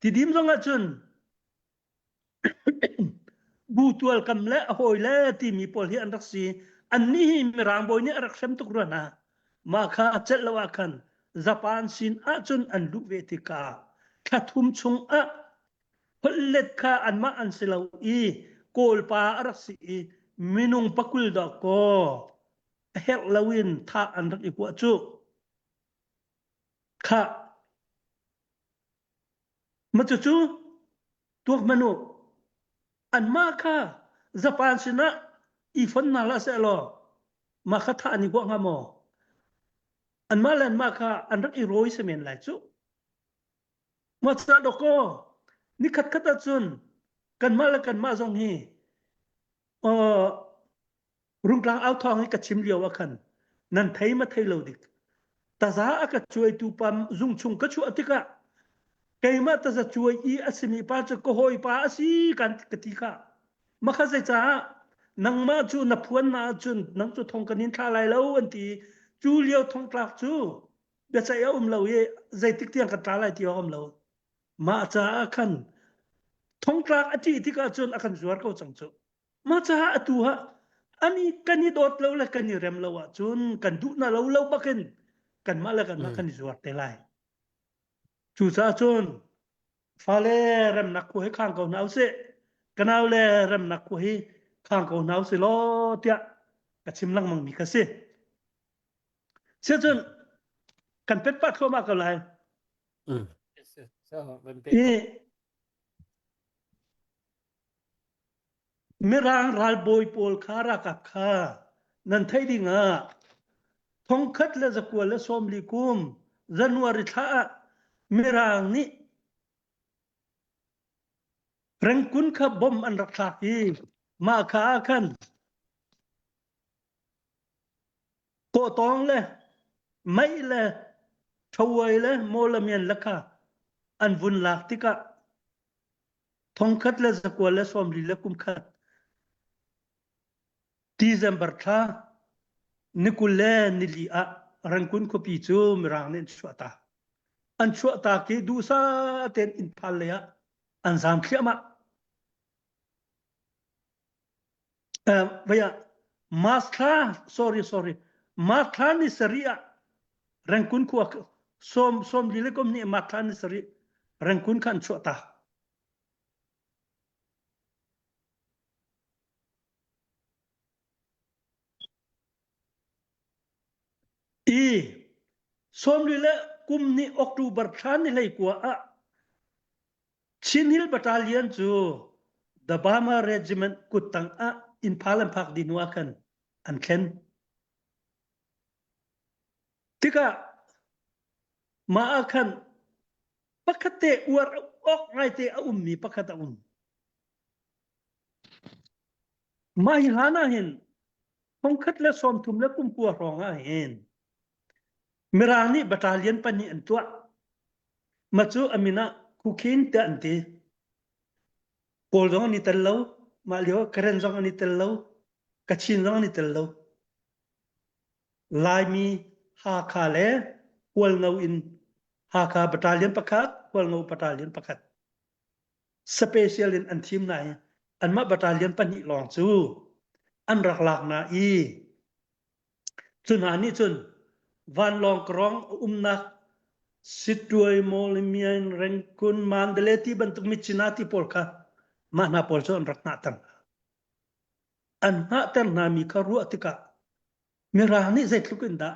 ติดิมจงอาจนบูตัวกำเละหอยเละที่มีพลที่อันรักสีอันนี้มีรางบอยนี่รักเส้นตุกรนะมาค่ะเจ็ดละว่ากันญี่ปุ่นสินอาจนอันลุเวติกาขัดทุมชงพลเล็ดข้าอันมาอันเสลาอีโกลปารักสีมินุงปักุลดอกโกเฮลลาวินท่าอันรักอีกว่าจุข้ามาจู่ตัวมนุษย์อันมาค่ะญี่ปุ่นสินะอีฟันนาลาเซลอมาค่ะท่านี่พวกงามออันมาเล่นมาค่ะอันรักอีโรยเสมียนไหลจุมาซาดอกโกนี่ขัดขัดจุนกันมาแล้วกันมาทรงนี้รุ่งกลางเอาทองให้กับชิมเดียวว่าคันนั่นไทยมาไทยเราดิแต่ซาอากาช่วยตูปั๊มจุงชงก็ช่วยติกะไกมาแต่จะช่วยอีอาศิมีป้าจะก็หอยป้าอาศิกันกติกะมาข้าใจจ้านังมาจูนับพวนมาจุนนังจูทองกันนินทาไรแล้วอันที่จูเลียวทองกลากจูเดี๋ยวใจเอาเราเย่ใจติ๊กเตียงกันตาไรที่เอาเรามาจ้าคันทองกลากอธิที่กาจุนอาคันจวดเขาจังจูมาจ้าตัวอันนี้กันนี่โดดเราละกันนี่เร็มเราอ่ะจุนกันดูน่ะเราบักกันมาแล้วกันมากันจวดเตลัยจูจ้าจุนฟ้าเล่เร็มนักคุยข้างเขาหนาวเสกันเอาเล่เร็มนักคุยข้างเขาหนาวเสล้อเตียกับชิมลังมังมีกันเสียจุนกันเป็ดปัดเข้ามากับไรนี่มีรางรัลบอยโพลคารากับข้านั่นไทยดิ่งทองคัดและจะกวนและสมลิกุมจันวาริท่ามีรางนี้เร่งคุณขับบอมอันรักษาอีมาขาขันโกตองเลยไม่เลยช่วยเลยโมลเมียนละค่ะอันวุ่นลักติกะทองคัดและจะกวนและสมลิและกุมขัดDecemberท่านิคุเลนิลีอะรังคุณkoปีจูมรางเนนชัวตาอันชัวตากีดูซาเต็นอินพัลเลยอันสามเขียมาvaya masla sorry masla ni seria rankun ku som lile kom ni masla ni seri rankun kan chota som lile kum ni October than ni lei kwa a Chin Hill Battalion chu the Burma Regiment kutang a in Palam Park dinwa kan an ken tika ma akan pakate uar ok ngai te a ummi pakata mai hana hin phong khat le som thum le kum pu ronga hen mirani battalion pani an tua machu amina kukhin te ante pol dong ni tello ma lio karen dong ni tello kachin dong ni tello lai mi ha kha le pol ngau in ha kha battalion pakhat pol ngau battalion pakhat special in an team nai an ma battalion pani long chu an rak lak na i chun ani chun van long krong nak situai molimian rengkun mandeleti bentuk michinati polka mana polso an rak na tan an na tan na mi karu atika mirani zait lukinda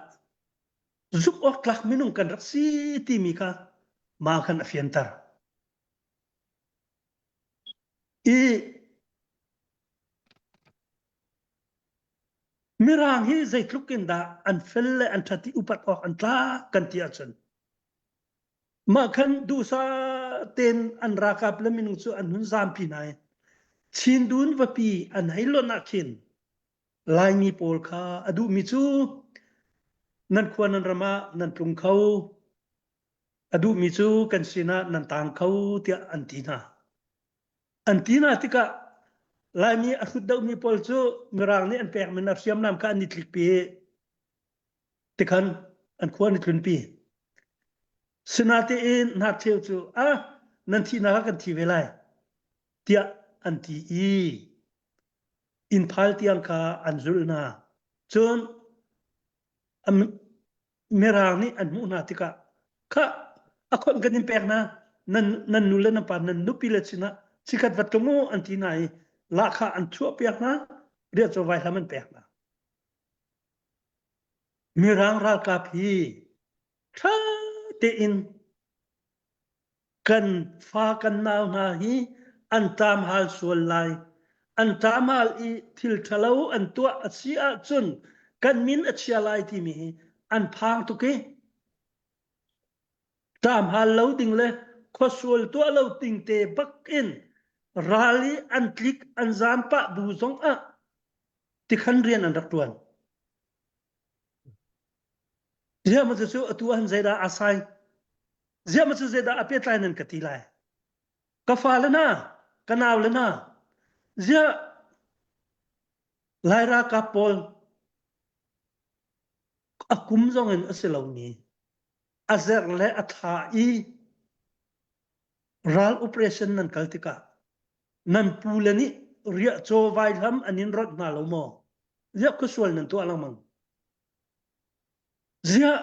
zuk ok lak minung kan rak si ti mi ka ma kan afiantar i mirang hi zait lukinda an felle an thati upat ok an tla kan ti achun ma kan du sa ten an rakap le minung chu an hun zam pi nai chin dun va pi an hailo na khin lai mi pol kha adu mi chu nan khwan an rama nan tlung khau adu mi chu kan sina nan tang khau tia antina tika lai mi akhud dau mi pol chu mirang ni an pek men ar siam nam ka ni tlik pi tikhan an khwan ni tlun pi sinate in na theu chu a nan thi na kan thi velai tia anti i in phal tiang kha an zulna chon merang ni an mu na tika kha akon ganin pek na nan nule na pa nan nupile china sikat vat kamu anti nai la kha an chu pek na ria cho vai haman pek na merang ra ka phi tha te in kan fa kan naw na hi an tam hal sual lai an tam hal i thil thalo an tua asia chun kan min achia lai ti mi an phang tu ke tam hal lo ding le kho sual tua lo ting te bak in rali an klik an zam pa du zong a ti khan rian an rak tuan zia ma chu atuan zaida asai zia ma chu zaida apet lai nan kati lai ka fa lana kanaw lana zia laira ka pol akum zong en aselo ni azer le atha i ral operation nan kaltika nan pulani ria cho vai lam anin rot na lo mo zia ko sual nan to alamang zia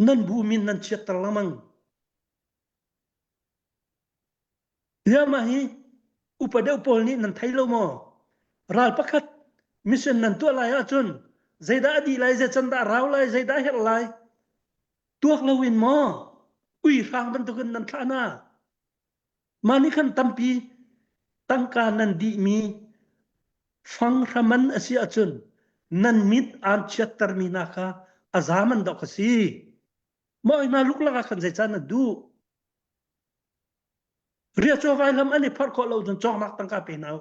nan bu min nan chet lamang zia ma hi upadeu pol ni nan thailo mo ral pakhat mission nan to la ya chun zaida adi lai ze chanda raw lai zaida her lai tuak lawin mo ui rang ban tu kan nan thana mani khan tampi tangka nan di mi fang raman asia chun nan mit an chattar mi na kha azaman da kasi moi na luk la khan zai chan du ria cho vai lam ani phar ko lo don chong nak tangka pe naw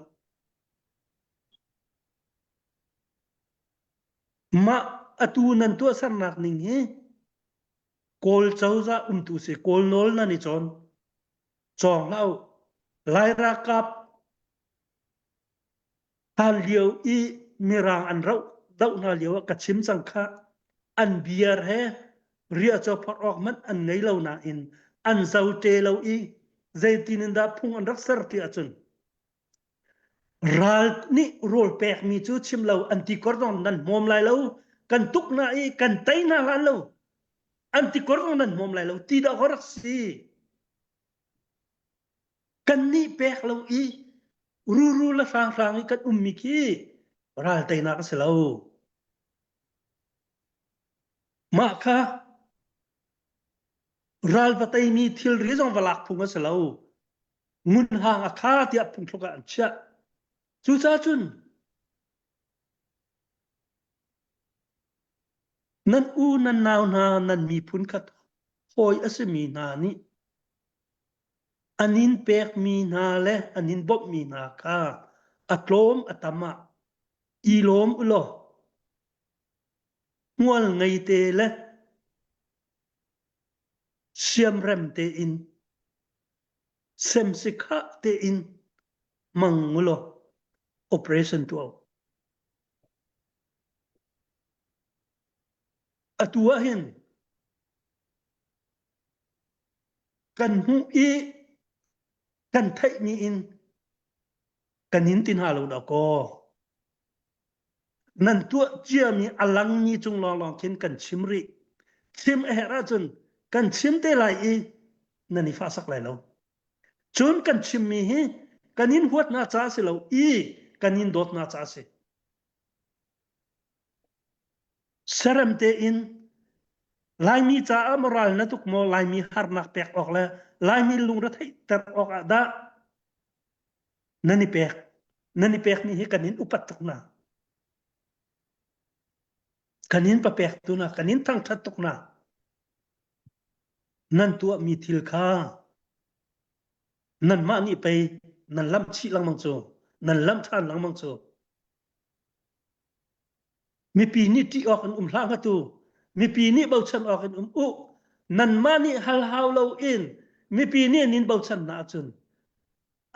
ma atu nan tu sar nak ning he kol chauza tu se kol nol na ni chon chong lau lai ra kap hal liu i mirang an rau dau na liu ka chim chang kha an biar he ria cho phar ok man an nei lo na in an zau te lo i zaitin da phung an rak sar ti achun ral ni rol pek mi chu chim lo anti cordon nan mom lai lo kan tuk na i kan tai na lan lo anti cordon nan mom lai lo ti da horak si kan ni pek lo i ru la sang i kan ummi ki ral tai na ka selo ma kha ral vatai mi thil ri jong walak phunga selo ngun hang a kha tia phung thoka an cha chu cha chun nan u nan naw na nan mi phun khat hoi asemi na ni anin pek mi na le anin bop mi na kha atlom atama ilom ulo ngwal ngai te le siam rem te in sem sikha te in mangulo operation to atua hin kan hu i kan thai ni in kan hin tin halo da ko nan tua chia mi alang ni chung long long kin kan chimri chim e ra chun kan chim te lai i nani fa sak lai lo chun kan chim mi hi kan in huat na cha se lo i kan in dot na cha se seram te in lai mi cha amoral na tuk mo lai mi har nak pek ok la lai mi lung ra thai tar ok da nani pek mi hi kan in upat tuk na kan in pa pek tu na kan in thang that tuk na nan tua mi thil kha nan ma ni pe nan lam chi lang mang chu nan lam than lang mang chu mi pi ni ti ok an hlang tu mi pi ni bau chan ok an u nan ma ni hal hau lo in mi pi ni nin bau chan na chun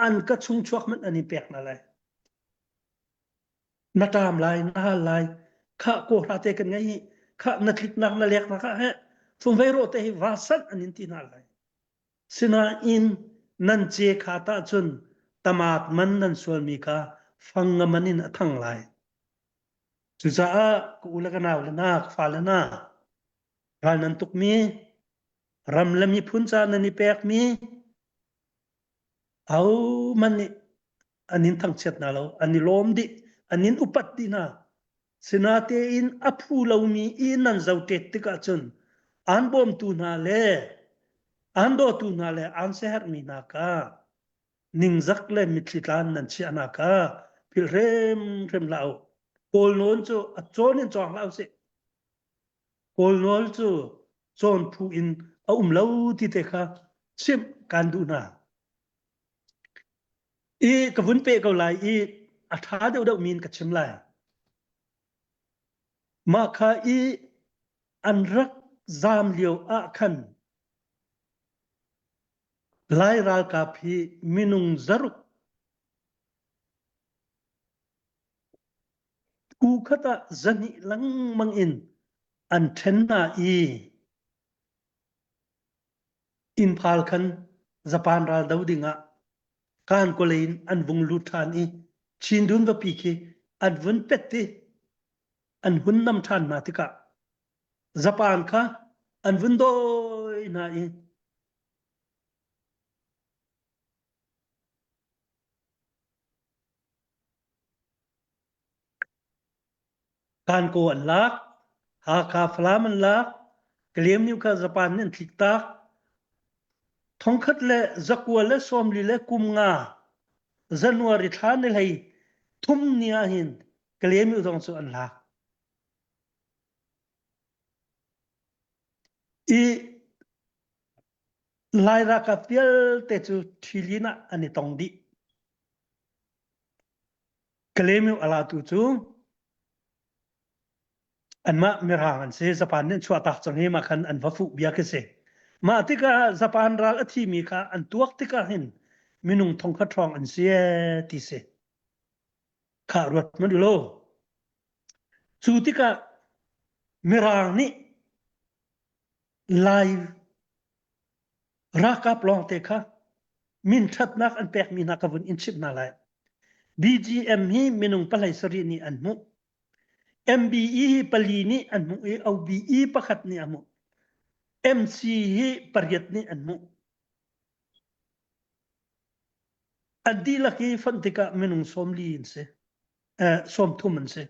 an ka chung chuak man ani pek na lai na tam lai na hal lai kha ko ra te kan ngai kha na thik nak na lek na kha he fum vai ro te hi va san anin ti na lai sina in nan che kha ta chun tamat man nan sual mi kha fang manin athang lai chu cha a ku la ka naw la na fa la na ral nan tuk mi ram lam mi phun cha na ni pek mi au man ni anin thang chet na lo ani lom di anin upat di na sinate in aphu lo mi in nan zau te tika chun an bom tu na le an do tu na le an se har mi na ka ning zak le mi thlitan nan chi ana ka pil rem lao kol non chu a chon in chong lao se kol nol chu chon phu in a lo ti te kha sim kan du na i ka vun pe ko lai i a tha deuh min ka chim lai ma kha i an rak zam liu a khan lai ral ka phi minung zaruk u khata zani lang mang in an then na i in phal khan japan ral dau dinga kan ko lein an vung lu than i chin dun ba pi ki an vun pet ti an hun nam than na ti ka japan kha an vun doi na i kan ko an lak ha ka flam an lak klem niu ka japan nen thik tak thong khat le zakwa le som li le kum nga january than le hai thum nia hin klem niu dong chu an lak i lai ra ka pial te chu thilina ani tong di klem niu ala tu chu an ma mirang an se japan nen chua tak chang he ma khan an va fu bia ke se ma tika japan ral athi mi kha an tuak tika hin minung thong kha thong an se ti se kha ruat man lo chu tika mirang ni live rakap long te kha min that nak an pek mi na ka vun in chip na lai bgm hi minung palai sari ni an mu mbe pali ni an mu e au be pakhat ni amu mc hi pariat ni an mu adi laki fantika minung somli in se som thuman se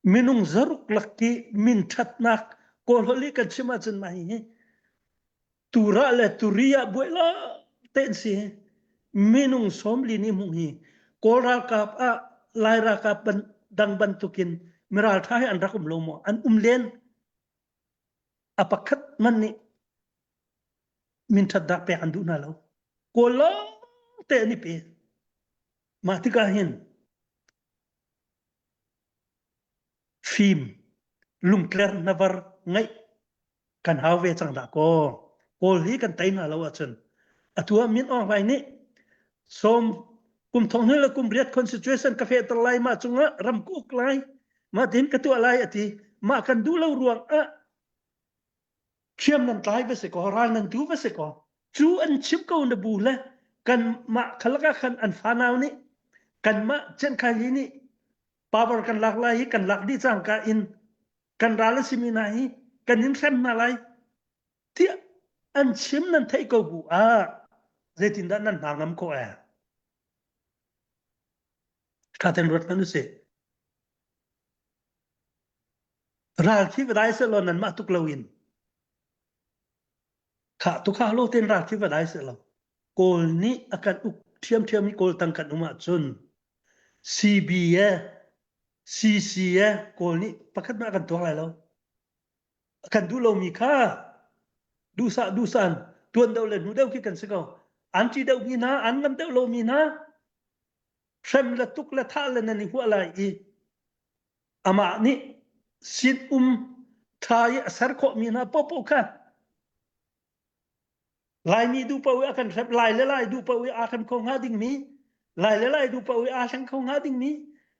minung zaruk laki min that nak ko holi kan chima chun mai hi tura le turia boila ten si minung somli ni mung hi kora kap a laira kap ban dang ban tukin miral thai an rakum lomo an len apakhat man ni min thadda pe andu na lo ko lo te ni pe ma tika hin phim lung kler navar ngai kan hawe chang da ko li kan tai na lo achun atua min ong vai ni som kum thong hela kum riat constitution ka fe tar lai ma chunga ram kuk lai ma din ka tu lai ati ma kan du lo ruang a chiam nan tai ve se ko ral nan du ve se ko chu an chip ko na bu le kan ma khalaka khan an fanaw ni kan ma chen khai li ni power kan lak lai kan lak di chang ka in kan ral simina hi kan in sem na lai ti an chim nan thai ko bu a zetin da nan nangam ko a katen rot kan se ral ki vadai se lo nan ma tuk lawin kha tu kha lo ten ral ki vadai se lo kol ni akan uk thiam thiam ni kol tang kan uma chun cba cca kol ni pakhat ma kan to lai lo kan du lo mi kha du san tuan dau le nu dau ki kan se ko an chi dau mi na an ngam dau lo mi na sem la tuk la tha la na ni hu ala I ama ni sin thai asar ko mi na popo kha lai mi du pa we akan sep lai du pa we akan ko ngading mi lai du pa we asan ko ngading mi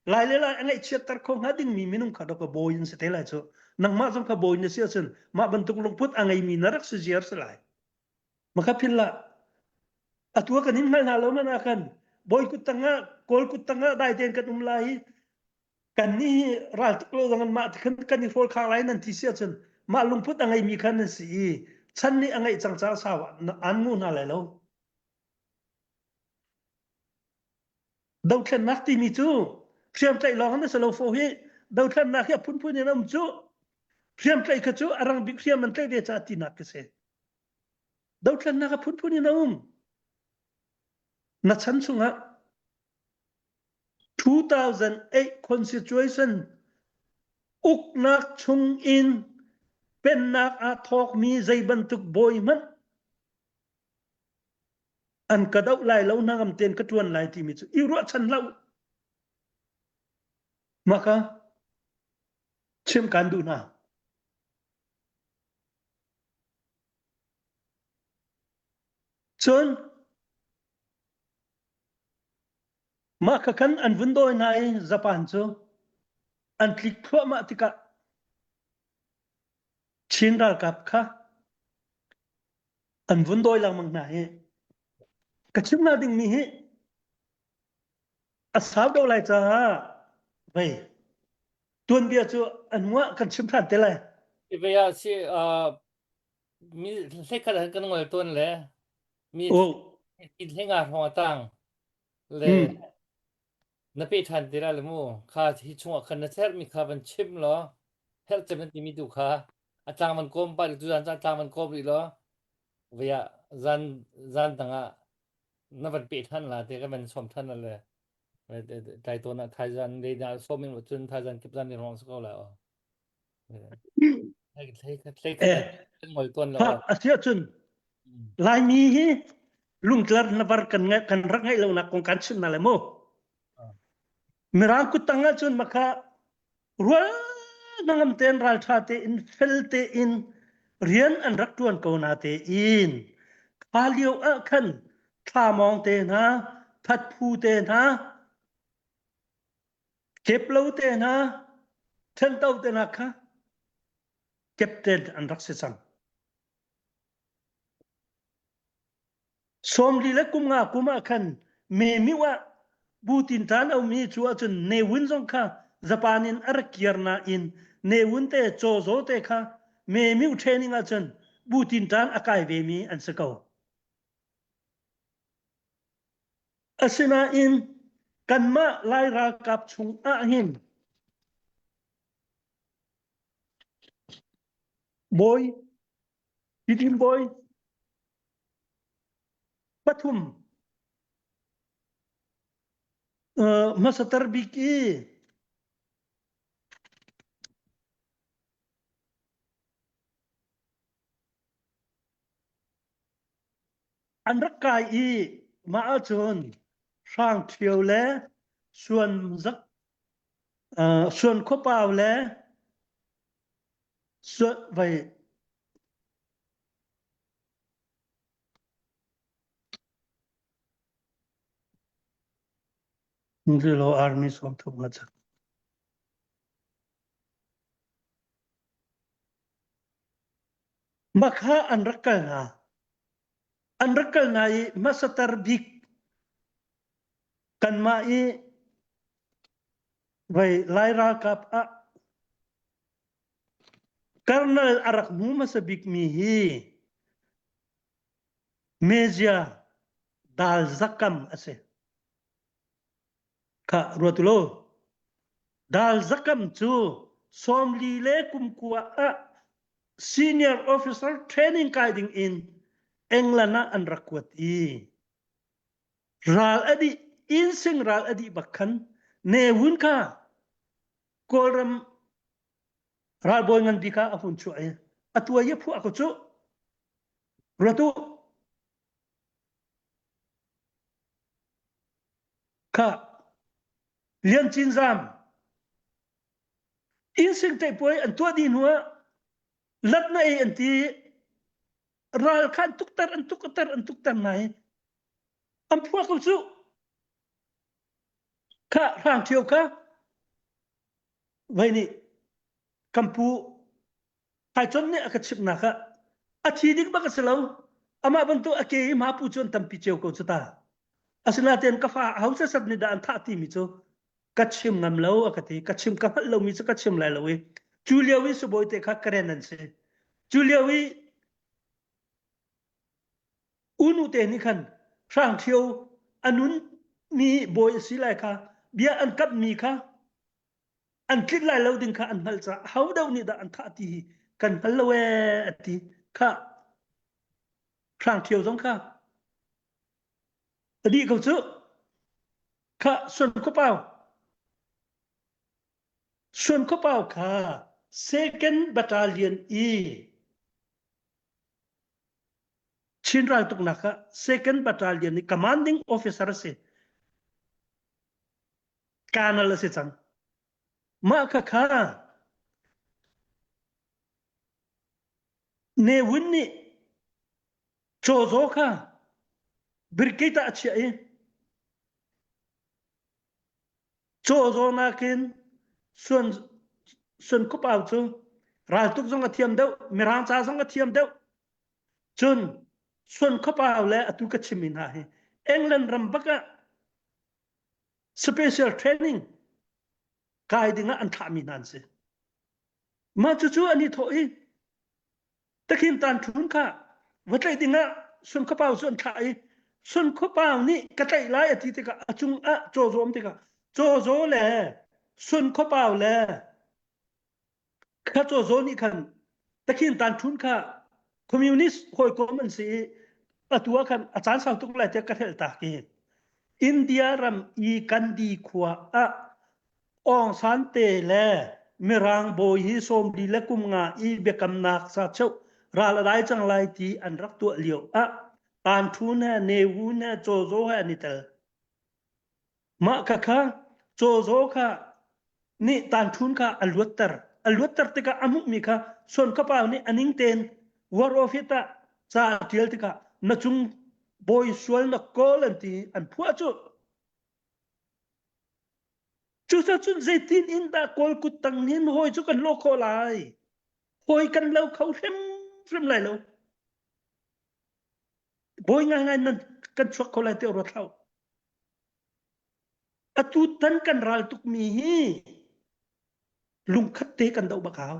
lai angai chetar ko ngading mi minung kha ko boyin se telai cho nang ma jong kha boyin se chen ma bantuk lungput angai mi narak se jer se lai maka philla atua kan hin mal na lo man akan boy kutanga kol kutanga dai ten kan lai kan ni ral tuk lo dangan ma kan ni fol khang lai nan ti se chen ma lungput angai mi khan si chan ni angai chang cha sawa an mu na lai lo dau thlen nak ti mi chu phiam tai long na selo fo hi dau thlen nak ya phun ni nam chu phiam tai ka chu arang big phiam man tai de cha ti nak ke se dau thlen nak phun ni nam na chan chunga 2008 constitution uk nak chung in pen nak a thok mi zai ban tuk boy man an ka dau lai lo na ngam ten ka tuan lai ti mi chu I ro chan lo maka chem kan du na chon maka kan an vundoi nai Japan chu an klik thua ma tika chin ra kap kha an vundoi lang mang na he ka chim na ding mi he a saw do lai cha vậy tuần bia chu an wa kan chim than te lai về à si mi lấy cái này cái ngồi tuần lẽ mi o in lấy ngạt hoa tăng lẽนับไปทันทีละเลยมู่ข้าที่ช่วงคันนั้นเท่ามีข้าเป็นชิมเหรอเท่าจะเป็นที่มีดูข้าอาจารย์มันก้มไปหรือจุดอาจารย์มันก้มอีกเหรอเวียจันต่างอ่ะนับเป็นปีท่านละแต่ก็เป็นสมท่านนั่นเลยใจตัวน่ะไทยจันเดียร์ส้มมินวัดจุนไทยจันเก็บจันในห้องสกอแล้วใช่กันหมดตัวแล้ว ha asia chun lai mi hi lung klar na var kan rak ngai lo na kong kan chim na le mo mirang ku tanga chun maka ruwa nangam ten ral tha te in fel te in rian an rak tuan ko na te in khalio a khan tha mong te na phat phu te na kep lo te na then tau te na kha captain an rak se sang som li le kum nga kuma khan me mi wa butin tan au mi chua chun ne win jong kha japanin arkiar na in ne win te cho zo te kha me mi training a chun butin tan akai ve mi an se ko asina in kan ma lai ra kap chung a hin boy titim boy pathum masatar biki an rakai I ma achun sang thieu le suan zak suan khopaw le suan vậy Zilo army som thum na chak makha an rakal na I masatar bik kan ma I vậy lai ra kap a karnal arak mu masabik mi hi mezia dal zakam ase ka ruatulo dal zakam chu somli le kumkua a senior officer training guiding in englana an rakwat I ral adi insing ral adi bakhan ne wun ka kolram ral boy ngan bika afun chu ay atwa ye phu ako chu ratu ka lian chin zam insing te boy an tua di nuwa lat na ai anti ral khan tuktar an tuktar nai am phu ako chu ka rang thieu ka vậy ni kampu hai chon ne akachip na ka athi dik ba ka selo ama bantu ake ma pu chon tampi cheu ko chuta asina ten ka fa hausa sat ni dan tha ti mi chu kachim ngam lo akati kachim ka hal lo mi chu kachim lai lo we julia wi su boy te kha karen an se julia wi unu te ni khan rang thieu anun ni boy si lai kha bia an kap mi kha an klit lai lo ding kha an hal cha how dau ni da an tha ti kan hal lo we ati kha rang thieu jong kha đi cầu chữ kha xuân có bao kha second battalion E chin ra tuk na kha second battalion ni commanding officer se kanal se chang ma kha kha ne win ni cho zo kha brigade achi ai cho zo na kin xuân có bao chu ra tuk zong athiam deu mirang cha zong athiam deu chun xuân có bao le atu ka chimin ha he england rambaka special training guiding an tha mi nan se ma chu chu ani thoi takin tan thun kha watlai dinga xuân có bao xuân thai xuân có bao ni ka tai lai ati te ka achung a cho zom te ka cho zo le xuân có bao le kha cho zo ni khan takin tan thun kha communist khoi ko man si atua khan achan sang tuk lai te ka thel ta ki india ram I kan di khwa a ong san te le mirang boy hi som di le kum nga I bekam nak sa chau ra la dai chang lai ti an rak tu liu a tan thun ha ne wu na cho zo ha ni tel ma ka kha cho zo kha ni tan thun kha alwatar te ka amuk mi kha son ka pa ni aning ten war ofita cha tiel te ka na chung boy sual na kol anti an phua chu chu sa chun zaitin in da kol kut tang nin hoi chu kan lo kho lai hoi kan lo khau rem lai lo boy ngai ngai nan kan chok kho lai te ro thau atu tan kan ral tuk mi hi lung khat te kan dau ba khao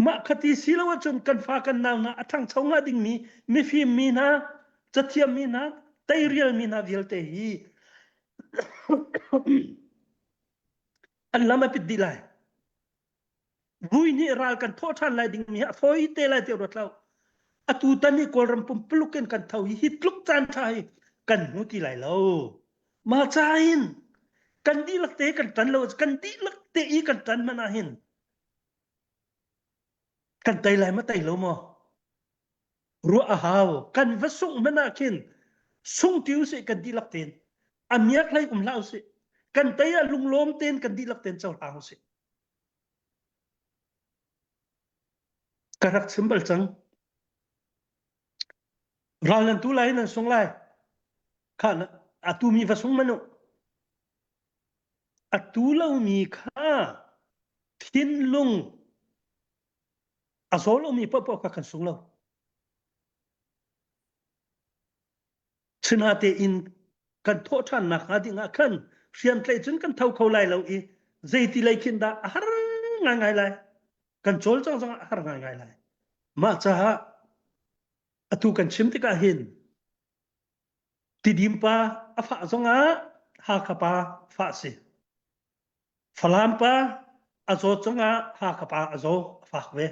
ma khati silawa chun kan fa kan naw na athang chonga ding mi fi mi na chathiam mi na tai real mi na vil te hi an lama pit dilai vui ni ral kan tho than lai ding mi ha foi te lai te rot lau atu tani kol ram pum pluken kan thau hi tluk chan thai kan hu ti lai lo ma chain kan di lak te kan tan lo kan di lak te I kan tan mana hin kan tai lai ma tai lo mo ru a haw kan vasung mana kin sung tiu se kan di lak ten amiak lai lau se kan tai a lung lom ten kan di lak ten chau haw se karak symbol chang ralan tu lai nan sung lai khan atu mi vasung manu atu lo mi kha thin lung azol mi popo ka kan sung lo china te in kan tho than na kha dinga khan siam tlai chun kan thau khau lai lo I zeiti lai kin da har ngai lai kan chol chang chang har ngai lai ma cha atu kan chim te ka hin ti dim pa afa zonga ha kha pa fa se falam pa azo changa ha kha pa azo fa ve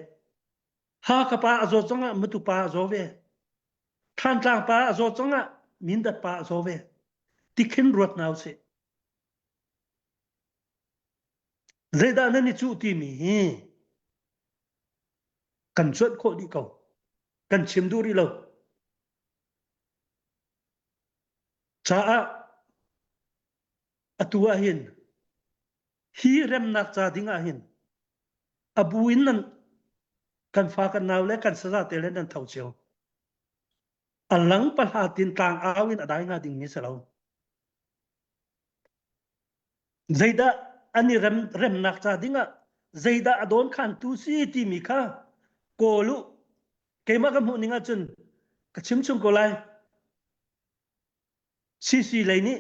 ha kha pa azo changa mutu pa azo ve than tlang pa azo changa min dat pa azo ve ti khin ruat nau se zeda na ni chu ti mi kan chuat kho di ko kan chim du ri lo cha atua hin hi rem nak cha dinga hin abuin nan kan fa kan naw le kan sa te le nan thau chiao alang pa ha tin tang awin adai nga ding ni salo zaida ani rem nak cha dinga zaida adon khan tu si ti mi kha kolu keima ka mu ninga chun ka chim chung ko lai si lai ni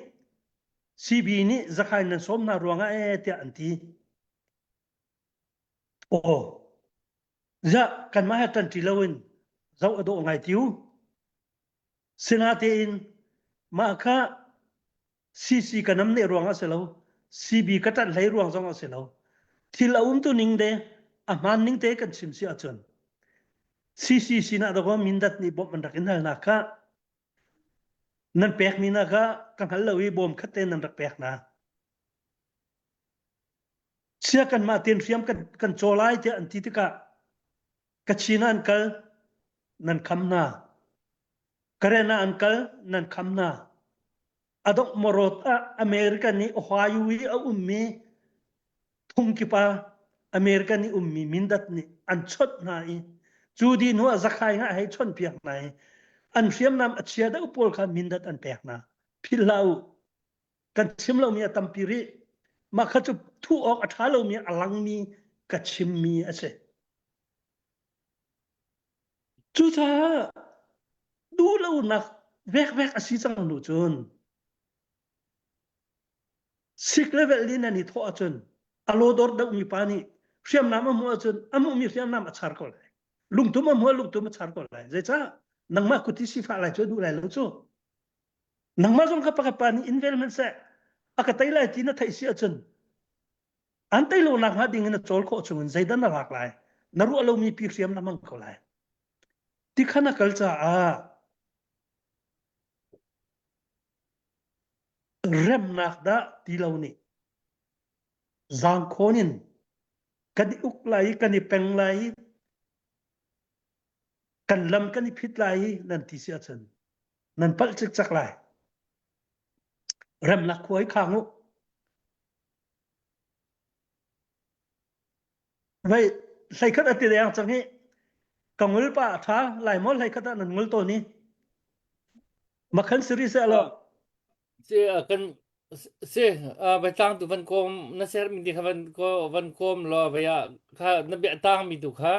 CB ni zakai nan som na ruanga te anti o za kan ma hatan ti lawin zau ado ngai tiu sinate in ma kha CC kanam ne ruanga selo CB katan lai ruang zong selo thilaum tu ning de a man ning te kan sim si achon CC sina do ko mindat ni bom man rakin hal na kha nan pek mi na kha kan hal lawi bom khaten nan rak pek na sia kan ma ten siam kan cholai te anti te ka kachina ankal nan khamna karena ankal nan khamna adok morot America ni ohayui a ummi thungkipa America ni ummi mindat ni anchot nai chudi nu zakhai nga hai chon piak nai an siam nam achia da upol kha mindat an pek na philau kan chimlo mi tampiri ma khachu thu ok athalo mi alang mi kachim mi ase chu cha du lo nak vek asi chang nu chun sik level din ani tho chun alo dor da mi pani siam nam mo chun amu mi siam nam achar ko lai lungtum mo lungtum achar ko lai je cha nangma kuti si fa lai chu du lai lo chu nangma jong ka pa pani environment se akatai lai ti na thai si chun antai lo nak ha ding na chol kho chung zaidan na lak lai naru alo mi pi siam namang ko lai ti khana kalcha rem nak da ti lo ni zang khonin kani uk lai kani peng lai kan lam kani phit lai nan ti sia chen nan pal chik chak lai rem nak khoi khangu vậy sai khát ati yang chang hi kangul pa tha lai mol lai khata nan ngul to ni makhan siri se lo se kan se ba tang tu van kom na ser mi di khavan ko van kom lo ba ya kha na be tang mi tu kha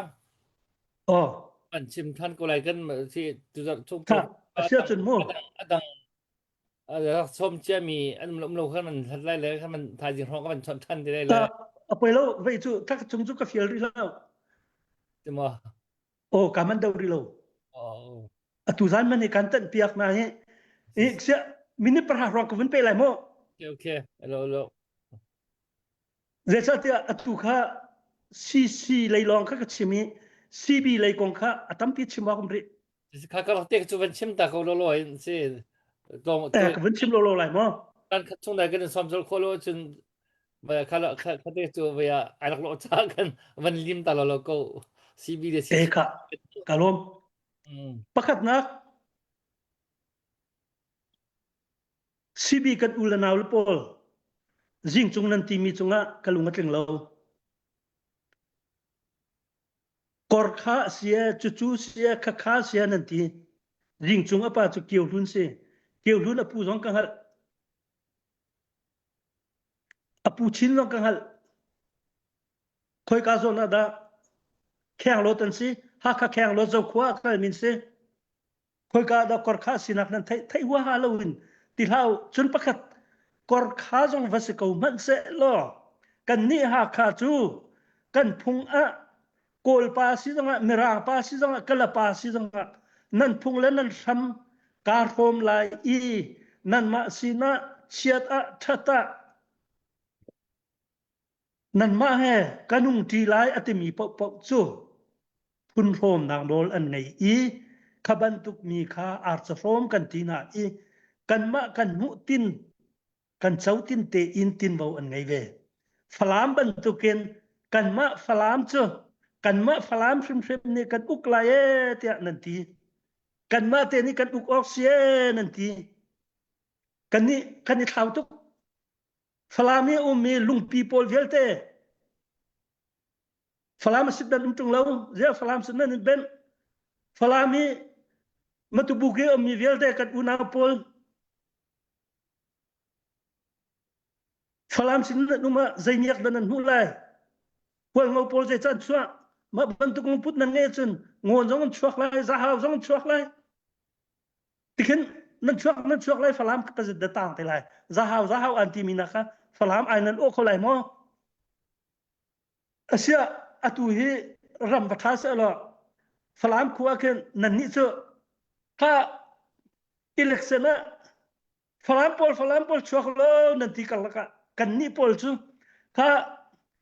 an chim than ko lai kan si tu za chung kha asia chun mo adang som chia mi an lo kha man than lai le kha man thai jing hong ka man chon than de lai le apoi lo vậy chu thak chung chu ka fiel ri lo te mo ka man dau ri lo atu zan man ni kan tan piak na he sia mini par ha ro ko vun pe lai mo okay hello je cha tia atu kha CC lấy lòng các chim mi CB lấy con khác atam pi chim bao ri kakal tek chu van chim ta ko lo lo in se to to cái vấn chim lô lại mà kan chung da kan som jol kholo chun ba khala khate chu ba alak lo cha kan van lim ta lo ko cb de cc cả kalom pakat na CB kan ulanaw pol jing chung nan ti mi chunga kalunga tling lo kor kha sia chu sia kha sia nan ti jing chung apa chu kieu lun se kieu lun apu jong ka hal apu chin jong ka hal khoi ka zo na da khang lo tan si ha kha khang lo zo khwa ka min se khoi ka da kor kha sinak nan thai wa halloween ti hau chun pakhat kor kha jong vasiko man se lo kan ni ha kha chu kan phung a kol pa si jong a mera pa si jong a kala pa si jong a nan phung le nan sam ka thom lai i nan ma si na chiat a thata nan ma he kanung ti lai atimi po chu phun thom nang dol an nei i khaban tuk mi kha ar cha thom kan ti na i kan ma kan mu tin kan chau tin te in tin bo an ngai ve falam ban tuken kan ma falam chu kan ma falam shim ni kan uk la e tia nan ti kan ma te ni kan uk ok sie nan ti kan ni thau tuk falam ni mi lung people velte falam sit dan tung lo je falam sit nan ben falam ni matubuge mi velte kan una pol falam sin numa zainiak dan hulai pol ngau pol je chan chua ma bantuk ngum put nan nge chun ngon jong chuak lai za haw jong chuak lai tikin nan chuak lai falam ka zid da tang te lai za haw anti minaka falam ai nan o ko lai mo asia atu hi ram batha sa lo falam khuwa ken nan ni chu ka election a falam pol chuak lo nan ti kal ka kan ni pol chu ka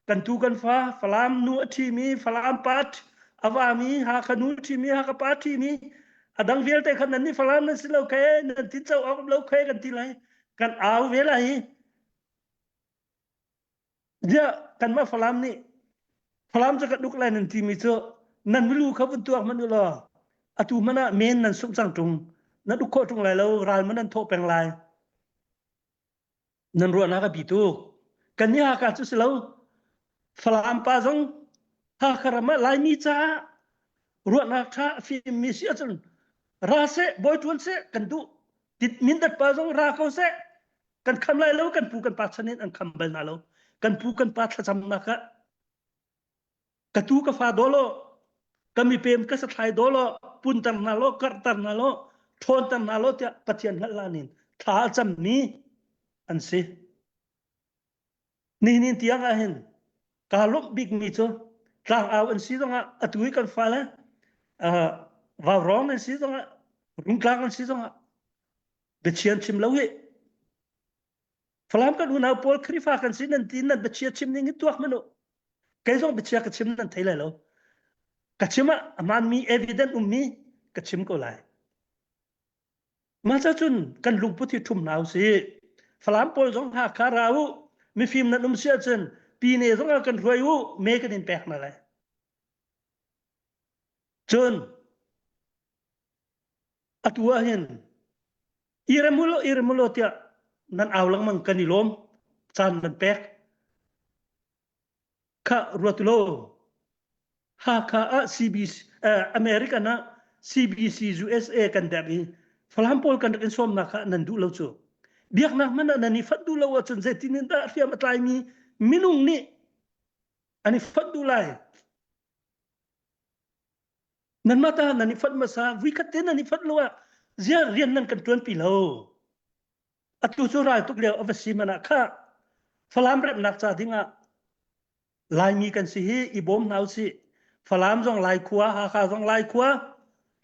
kan tu kan fa falam nu thi mi falam pat awami ha khanu thi mi ha ka pat thi mi adang vel te khan ni falam na silo ke nan ti chau ak lo khe kan ti lai kan aw ve lai ja kan ma falam ni falam ja ka duk lai nan ti mi chu nan mi lu kha bun tu ak man lo atu mana men nan suk chang tung na duk ko tung lai lo ral man nan tho peng lai nan ro na ka bi tu kan ni ha ka chu silo falam pa jong ha kharama lai mi cha ruat na tha fi mi sia chun ra se boy tun se kan du tit min dat pa jong ra ko se kan kham lai lo kan pu kan pa chanin an kham bal na lo kan pu kan pa tha cham na ka tu ka fa dolo kami pem ka sa thai dolo pun tan na lo kar tan na lo thon tan na lo tia pathian halanin tha cham ni an se ni tiang a hen kalok big mi cho tlang aw an si dong a atui kan fa la va rong an si dong a rung klang an si dong a be chian chim lo he falam kan una pol khri fa kan sin an tin nan be chia chim ni tuak mano kai jong be chia ka chim nan thai lai lo ka chima aman mi evident mi ka chim ko lai ma cha chun kan lung puthi thum naw si falam pol jong ha kharau mi phim nan sia chen pi ne jong kan roi u me kan in pek na lai chun atua hen iramulo tia nan awlang mang kanilom chan nan pek ka ruatulo ha ka a CBC America na CBC USA kan dabi falam pol kan in som na ka nan du lo chu biak na man na ni fat du lo wa chun zetin da fiam atlai mi minung ni ani fat du lai nan mata nani fat masa wikat ten nani fat lo zia rian nan kan tuan pi lo atu chu rai tuk leo avasi mana kha falam rep nak cha dinga lai mi kan si hi ibom nau si falam jong lai khuwa ha kha jong lai khuwa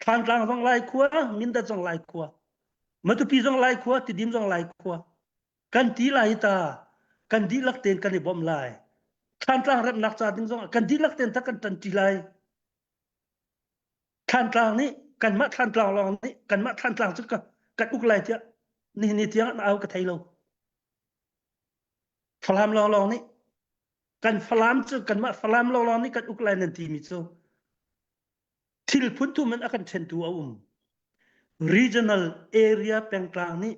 thang tlang jong lai khuwa min da jong lai khuwa matu pi jong lai khuwa ti dim jong lai khuwa kan ti lai ta kan di lak ten kan ibom lai khan tlang rem nak cha ding zong kan dilak ten ta kan tan ti lai khan tlang ni kan ma khan tlang long ni kan ma khan tlang chu ka kan uk lai tia ni tiang na au ka thai lo phalam long ni kan phalam chu kan ma phalam long ni kan uk lai nan ti mi chu thil phun tu man akan chen tu regional area peng tlang ni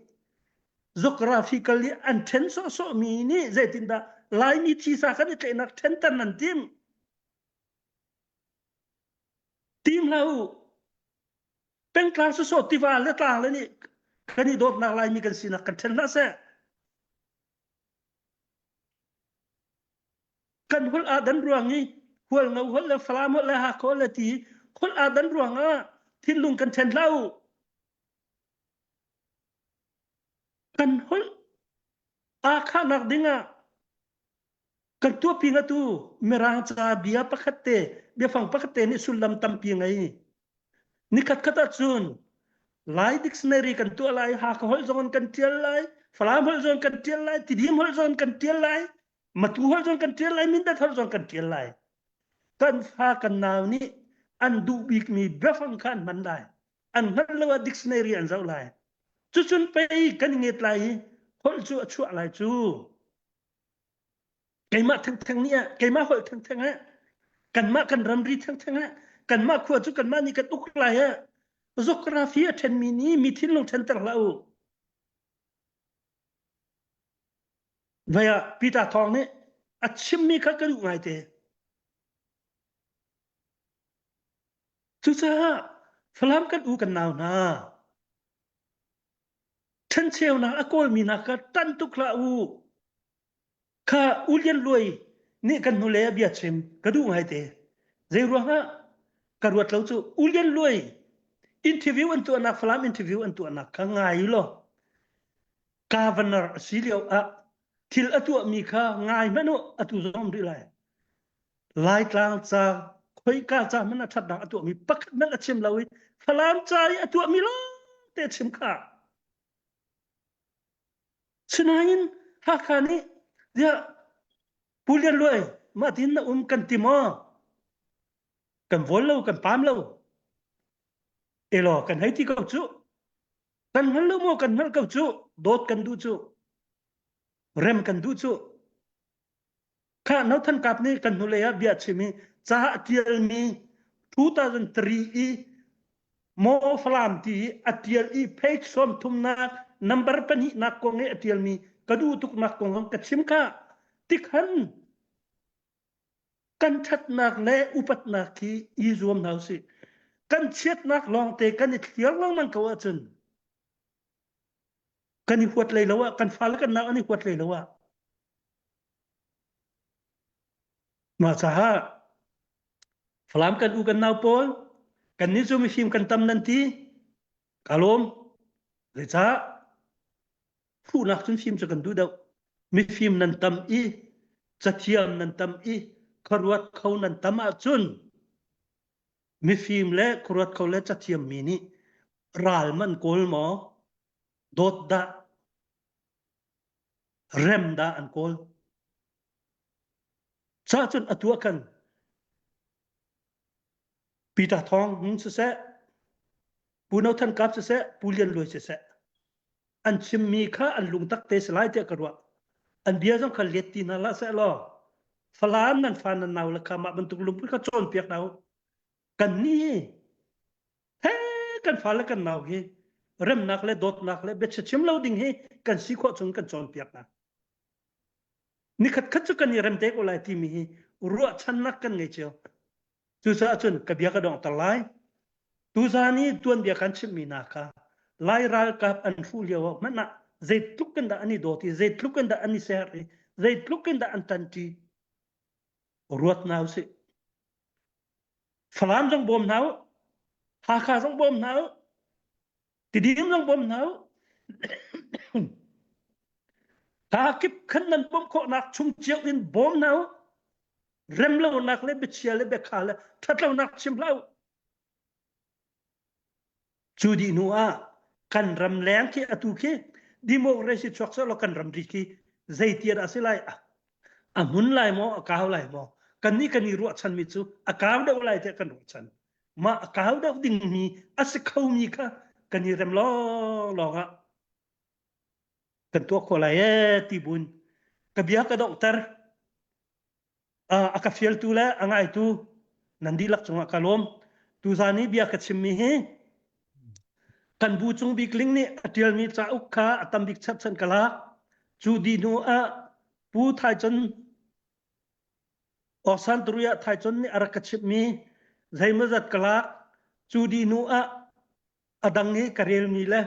geographically an chen so mi ni zaitin da lai ni chi sa kan te nak chen tan nan tim lau peng tlang so ti va le tlang le ni kani dot nak lai mi kan sin kan chen na se kan hul adan ruang ni hul ngau hul le flam hul le ha ko le ti hul adan ruang a thin lung kan chen lau kan hul a kha nak dinga kan tu pinga tu merang cha bia pakhatte bia phang pakhatte ni sulam tam pi ngai ni khat khata chun lai dictionary kan tu lai ha ka hol zon kan tial lai flam hol zon kan tial lai tidim hol zon kan tial lai matu hol zon kan tial lai min da hol zon kan tial lai kan fa kan naw ni an du bik mi bia phang khan man lai an hal lawa dictionary an zau lai chu chun pe kan nget lai hol chu chu lai chu cái mà thằng nia cái mà hội thằng á cần mà cần rầm ri thằng á cần mà khua chú cần mà ni cần úc lại á geography ten mini mi thiên long ten tang lau vậy à Peter Thong này chim mi khác cái ngay thế chú sa phàm cái u cần nào na chân treo na akol mi na cái tan tuk lau kha ulian loi ni kan nule bia chim kadu ngai te zai ruanga karwat lo chu ulian loi interview an tu anak flam interview an tu anak ka ngai lo governor silio a thil atu mi kha ngai mano atu zom ri lai tlang cha khoi ka cha mana that da atu mi pak man achim lawi flam chai atu mi lo te chim kha sinain ha khani dia pulian loi ma tin na kan timo kan vol lo kan pam lo elo kan hai ti ko chu kan hal lo mo kan hal ko chu dot kan du chu rem kan du chu kha no than kap ni kan nu le ya bia chimi cha tiel mi 2003 i mo flam ti atiel i page som thumna number pani na ko nge atiel mi kadu tuk nak ko ngam kachim ka tikhan kan that nak le upat nak ki i zoom nau si kan chet nak long te kan thiang long man ko achun kan huat le lawa kan fal kan na ani huat le lawa ma cha ha flam kan u kan nau pol kan ni zoom film kan tam nan ti kalom le cha fu nak chun film cha kan du dau mi film nan tam i chathiam nan tam i kharwat khau nan tam a chun mi film le kharwat khau le chathiam mi ni ral man kol mo dot da rem da an kol cha chun atua kan Peter Thong se se punau than kap se se pulian loi se se an chim mi kha an lung tak te slai te karwa an bia jong kha leti na la se lo falan nan fan nan naw la kha ma ban tuk lum kha chon piak naw kan ni he kan fal kan naw he rem nak le dot nak le bet chim lo ding he kan si kho chung kan chon piak na ni khat khat chu kan rem te ko lai ti mi ru chan nak kan ngai cheo chu sa chun ka bia ka dong ta lai tu za ni tuan bia kan chim mi na kha lai ral kap an fu liaw mana zai tukan da ani doti zai tukan da ani seri zai tukan da an tanti ruat naw si falam jong bom naw ha kha jong bom naw tidim jong bom naw ha kip khan nan bom kho nak chung chiao in bom naw rem lo nak le bichia le be kha le that lo nak chim lo chu di nu a kan ram leng ki atu ki democracy chok so lo kan ram ri ki zai tiar asilai amun lai mo akaw lai mo kan ni ruat chan mi chu akaw da lai te kan ruat chan ma akaw da ding mi asikau mi ka kan ni rem lo ga kan to ko lai ti bun ka bia ka doktor aka fiel tu la angai tu nandi lak chunga kalom tu zani bia ka chimmi he kan bu chung bi kling ni atial mi cha ukha atam dik chat chan kala chu di nu a pu thai chon osan truya thai chon ni araka chimmi zai ma zat kala chu di nu a adang ni karel mi la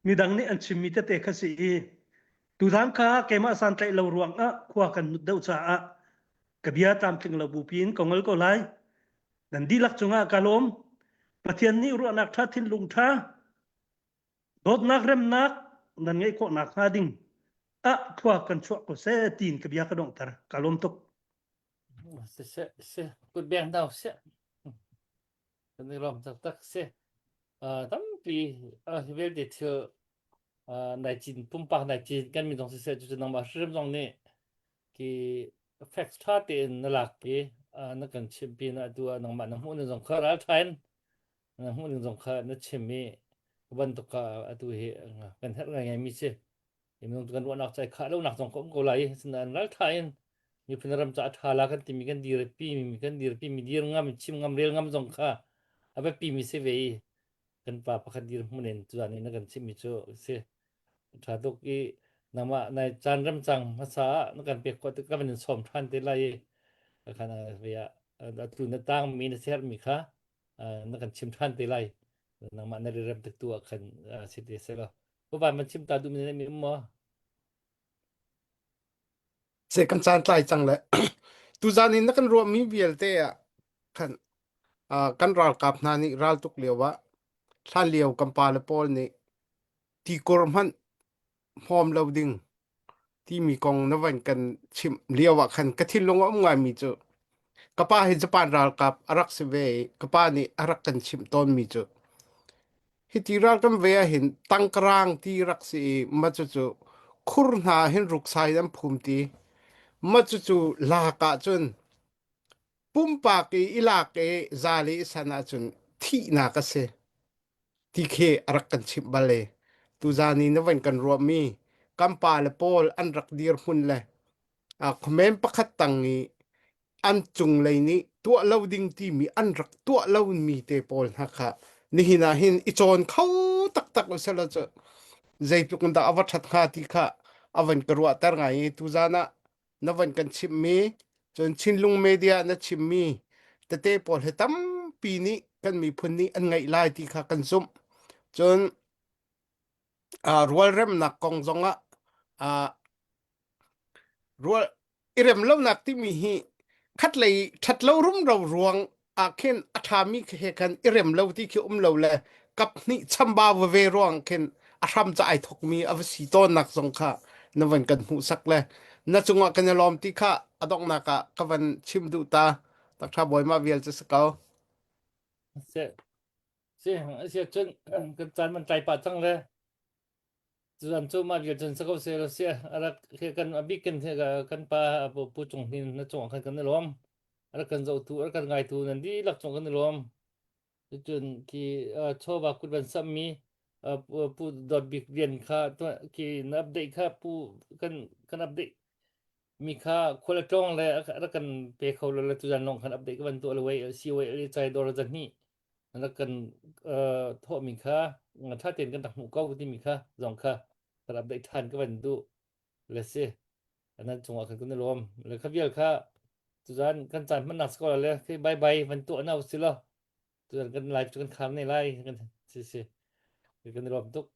mi dang ni an chimmi te te khasi tu zan kha kema san tlai lo ruang a khwa kan deu cha a kabia tam tling lo bu pin kongol ko lai dan di lak chunga kalom pathian ni ru anak tha thin lung tha dot nak rem nak nan ngai ko nak ha ding a thwa kan chwa ko se tin kabia ka dong tar kalom tok se kut beng dau se kan ni rom tak tak se tam pi vel de thio nai chin pum pa nai chin kan mi dong se ju nang ma shrim dong ne ki facts tha te na lak pi na kan chim pi na tu nang ma na mu na dong kha ra thain na mu na dong kha na chim mi ban to ka tu he kan het ngai mi se im nong kan wa nak chai kha lo nak dong ko lai sin an lal thain mi phin ram cha tha la kan ti mi kan dir pi mi kan dir pi mi dir ngam chim ngam rel ngam dong kha abe pi mi se ve kan pa pa kan dir mu nen tu ani na kan chim mi chu se tha to ki nama nai chan ram chang ma sa na kan pe ko te ka ban som than te lai kan ve ya tu na tang mi na ser mi kha na kan chim than te lai nama na ram te tu kan se te se lo ko ba man chim ta du mi ne mi mo se kan chan tlai chang le tu zanin na kan ro mi bial te a kan kan ral kap na ni ral tuk lewa thlan leo kan pa le pol ni ti kor man hom lo ding ti mi kong na van kan chim lewa kan ka thil long om ngai mi chu kapa hi japan ral kap arak se ve kapa ni arak kan chim ton mi chu hi ti ral kan ve a hin tangkrang ti rak si ma chu chu khur na hin ruk sai dam phum ti ma chu chu la ka chun pum pa ki ila ke zali sana chun thi na ka se ti khe arak kan chim bale tu zani na van kan ro mi kampa le pol an rak dir hun le a khmen pakhat tangi an chung lei ni tua lo ding ti mi an rak tua lo mi te pol ha kha ni hina hin I chon khau tak tak lo selo cho zai tu kun da awat that kha ti kha avan karwa tar ngai tu zana na van kan chim mi chon chin lung media na chim mi te te pol he tam pi ni kan mi phun ni an ngai lai ti kha kan zum chon rual rem nak kong zonga rual irem lo nak ti mi hi khat lei that lo rum ro ruang a khen athami khe kan irem lo ti khi lo le kap ni chamba ve ruang khen atham cha ai thok mi av si ton nak zong kha nawan kan hu sak le na chunga kan lom ti kha adok na ka kawan chim du ta tak tha boy ma vial cha sakao se se chun kan chan man tai pa chang le chuan chu ma ge chen sa ko se lo se ara khe kan abi kan the ga kan pa pu chung hin na chung kan kan lom ara kan zo tu ara kan ngai tu nan di lak chung kan lom chun ki cho ba ku ban sam mi pu dot big rian kha to ki na update kha pu kan update mi kha khola tong le ara kan pe khol le tu jan long kan update kan to le wei si wei ri chai dor jan ni na kan tho mi kha tha ten kan tak mu ko ti mi kha zong kha kan update than ka ban du le se anan chunga kan kun lom le kha bial kha tu jan kan chan man nas ko le ke bye bye ban to na usilo tu jan kan live kan kham nei lai kan se kan lom tuk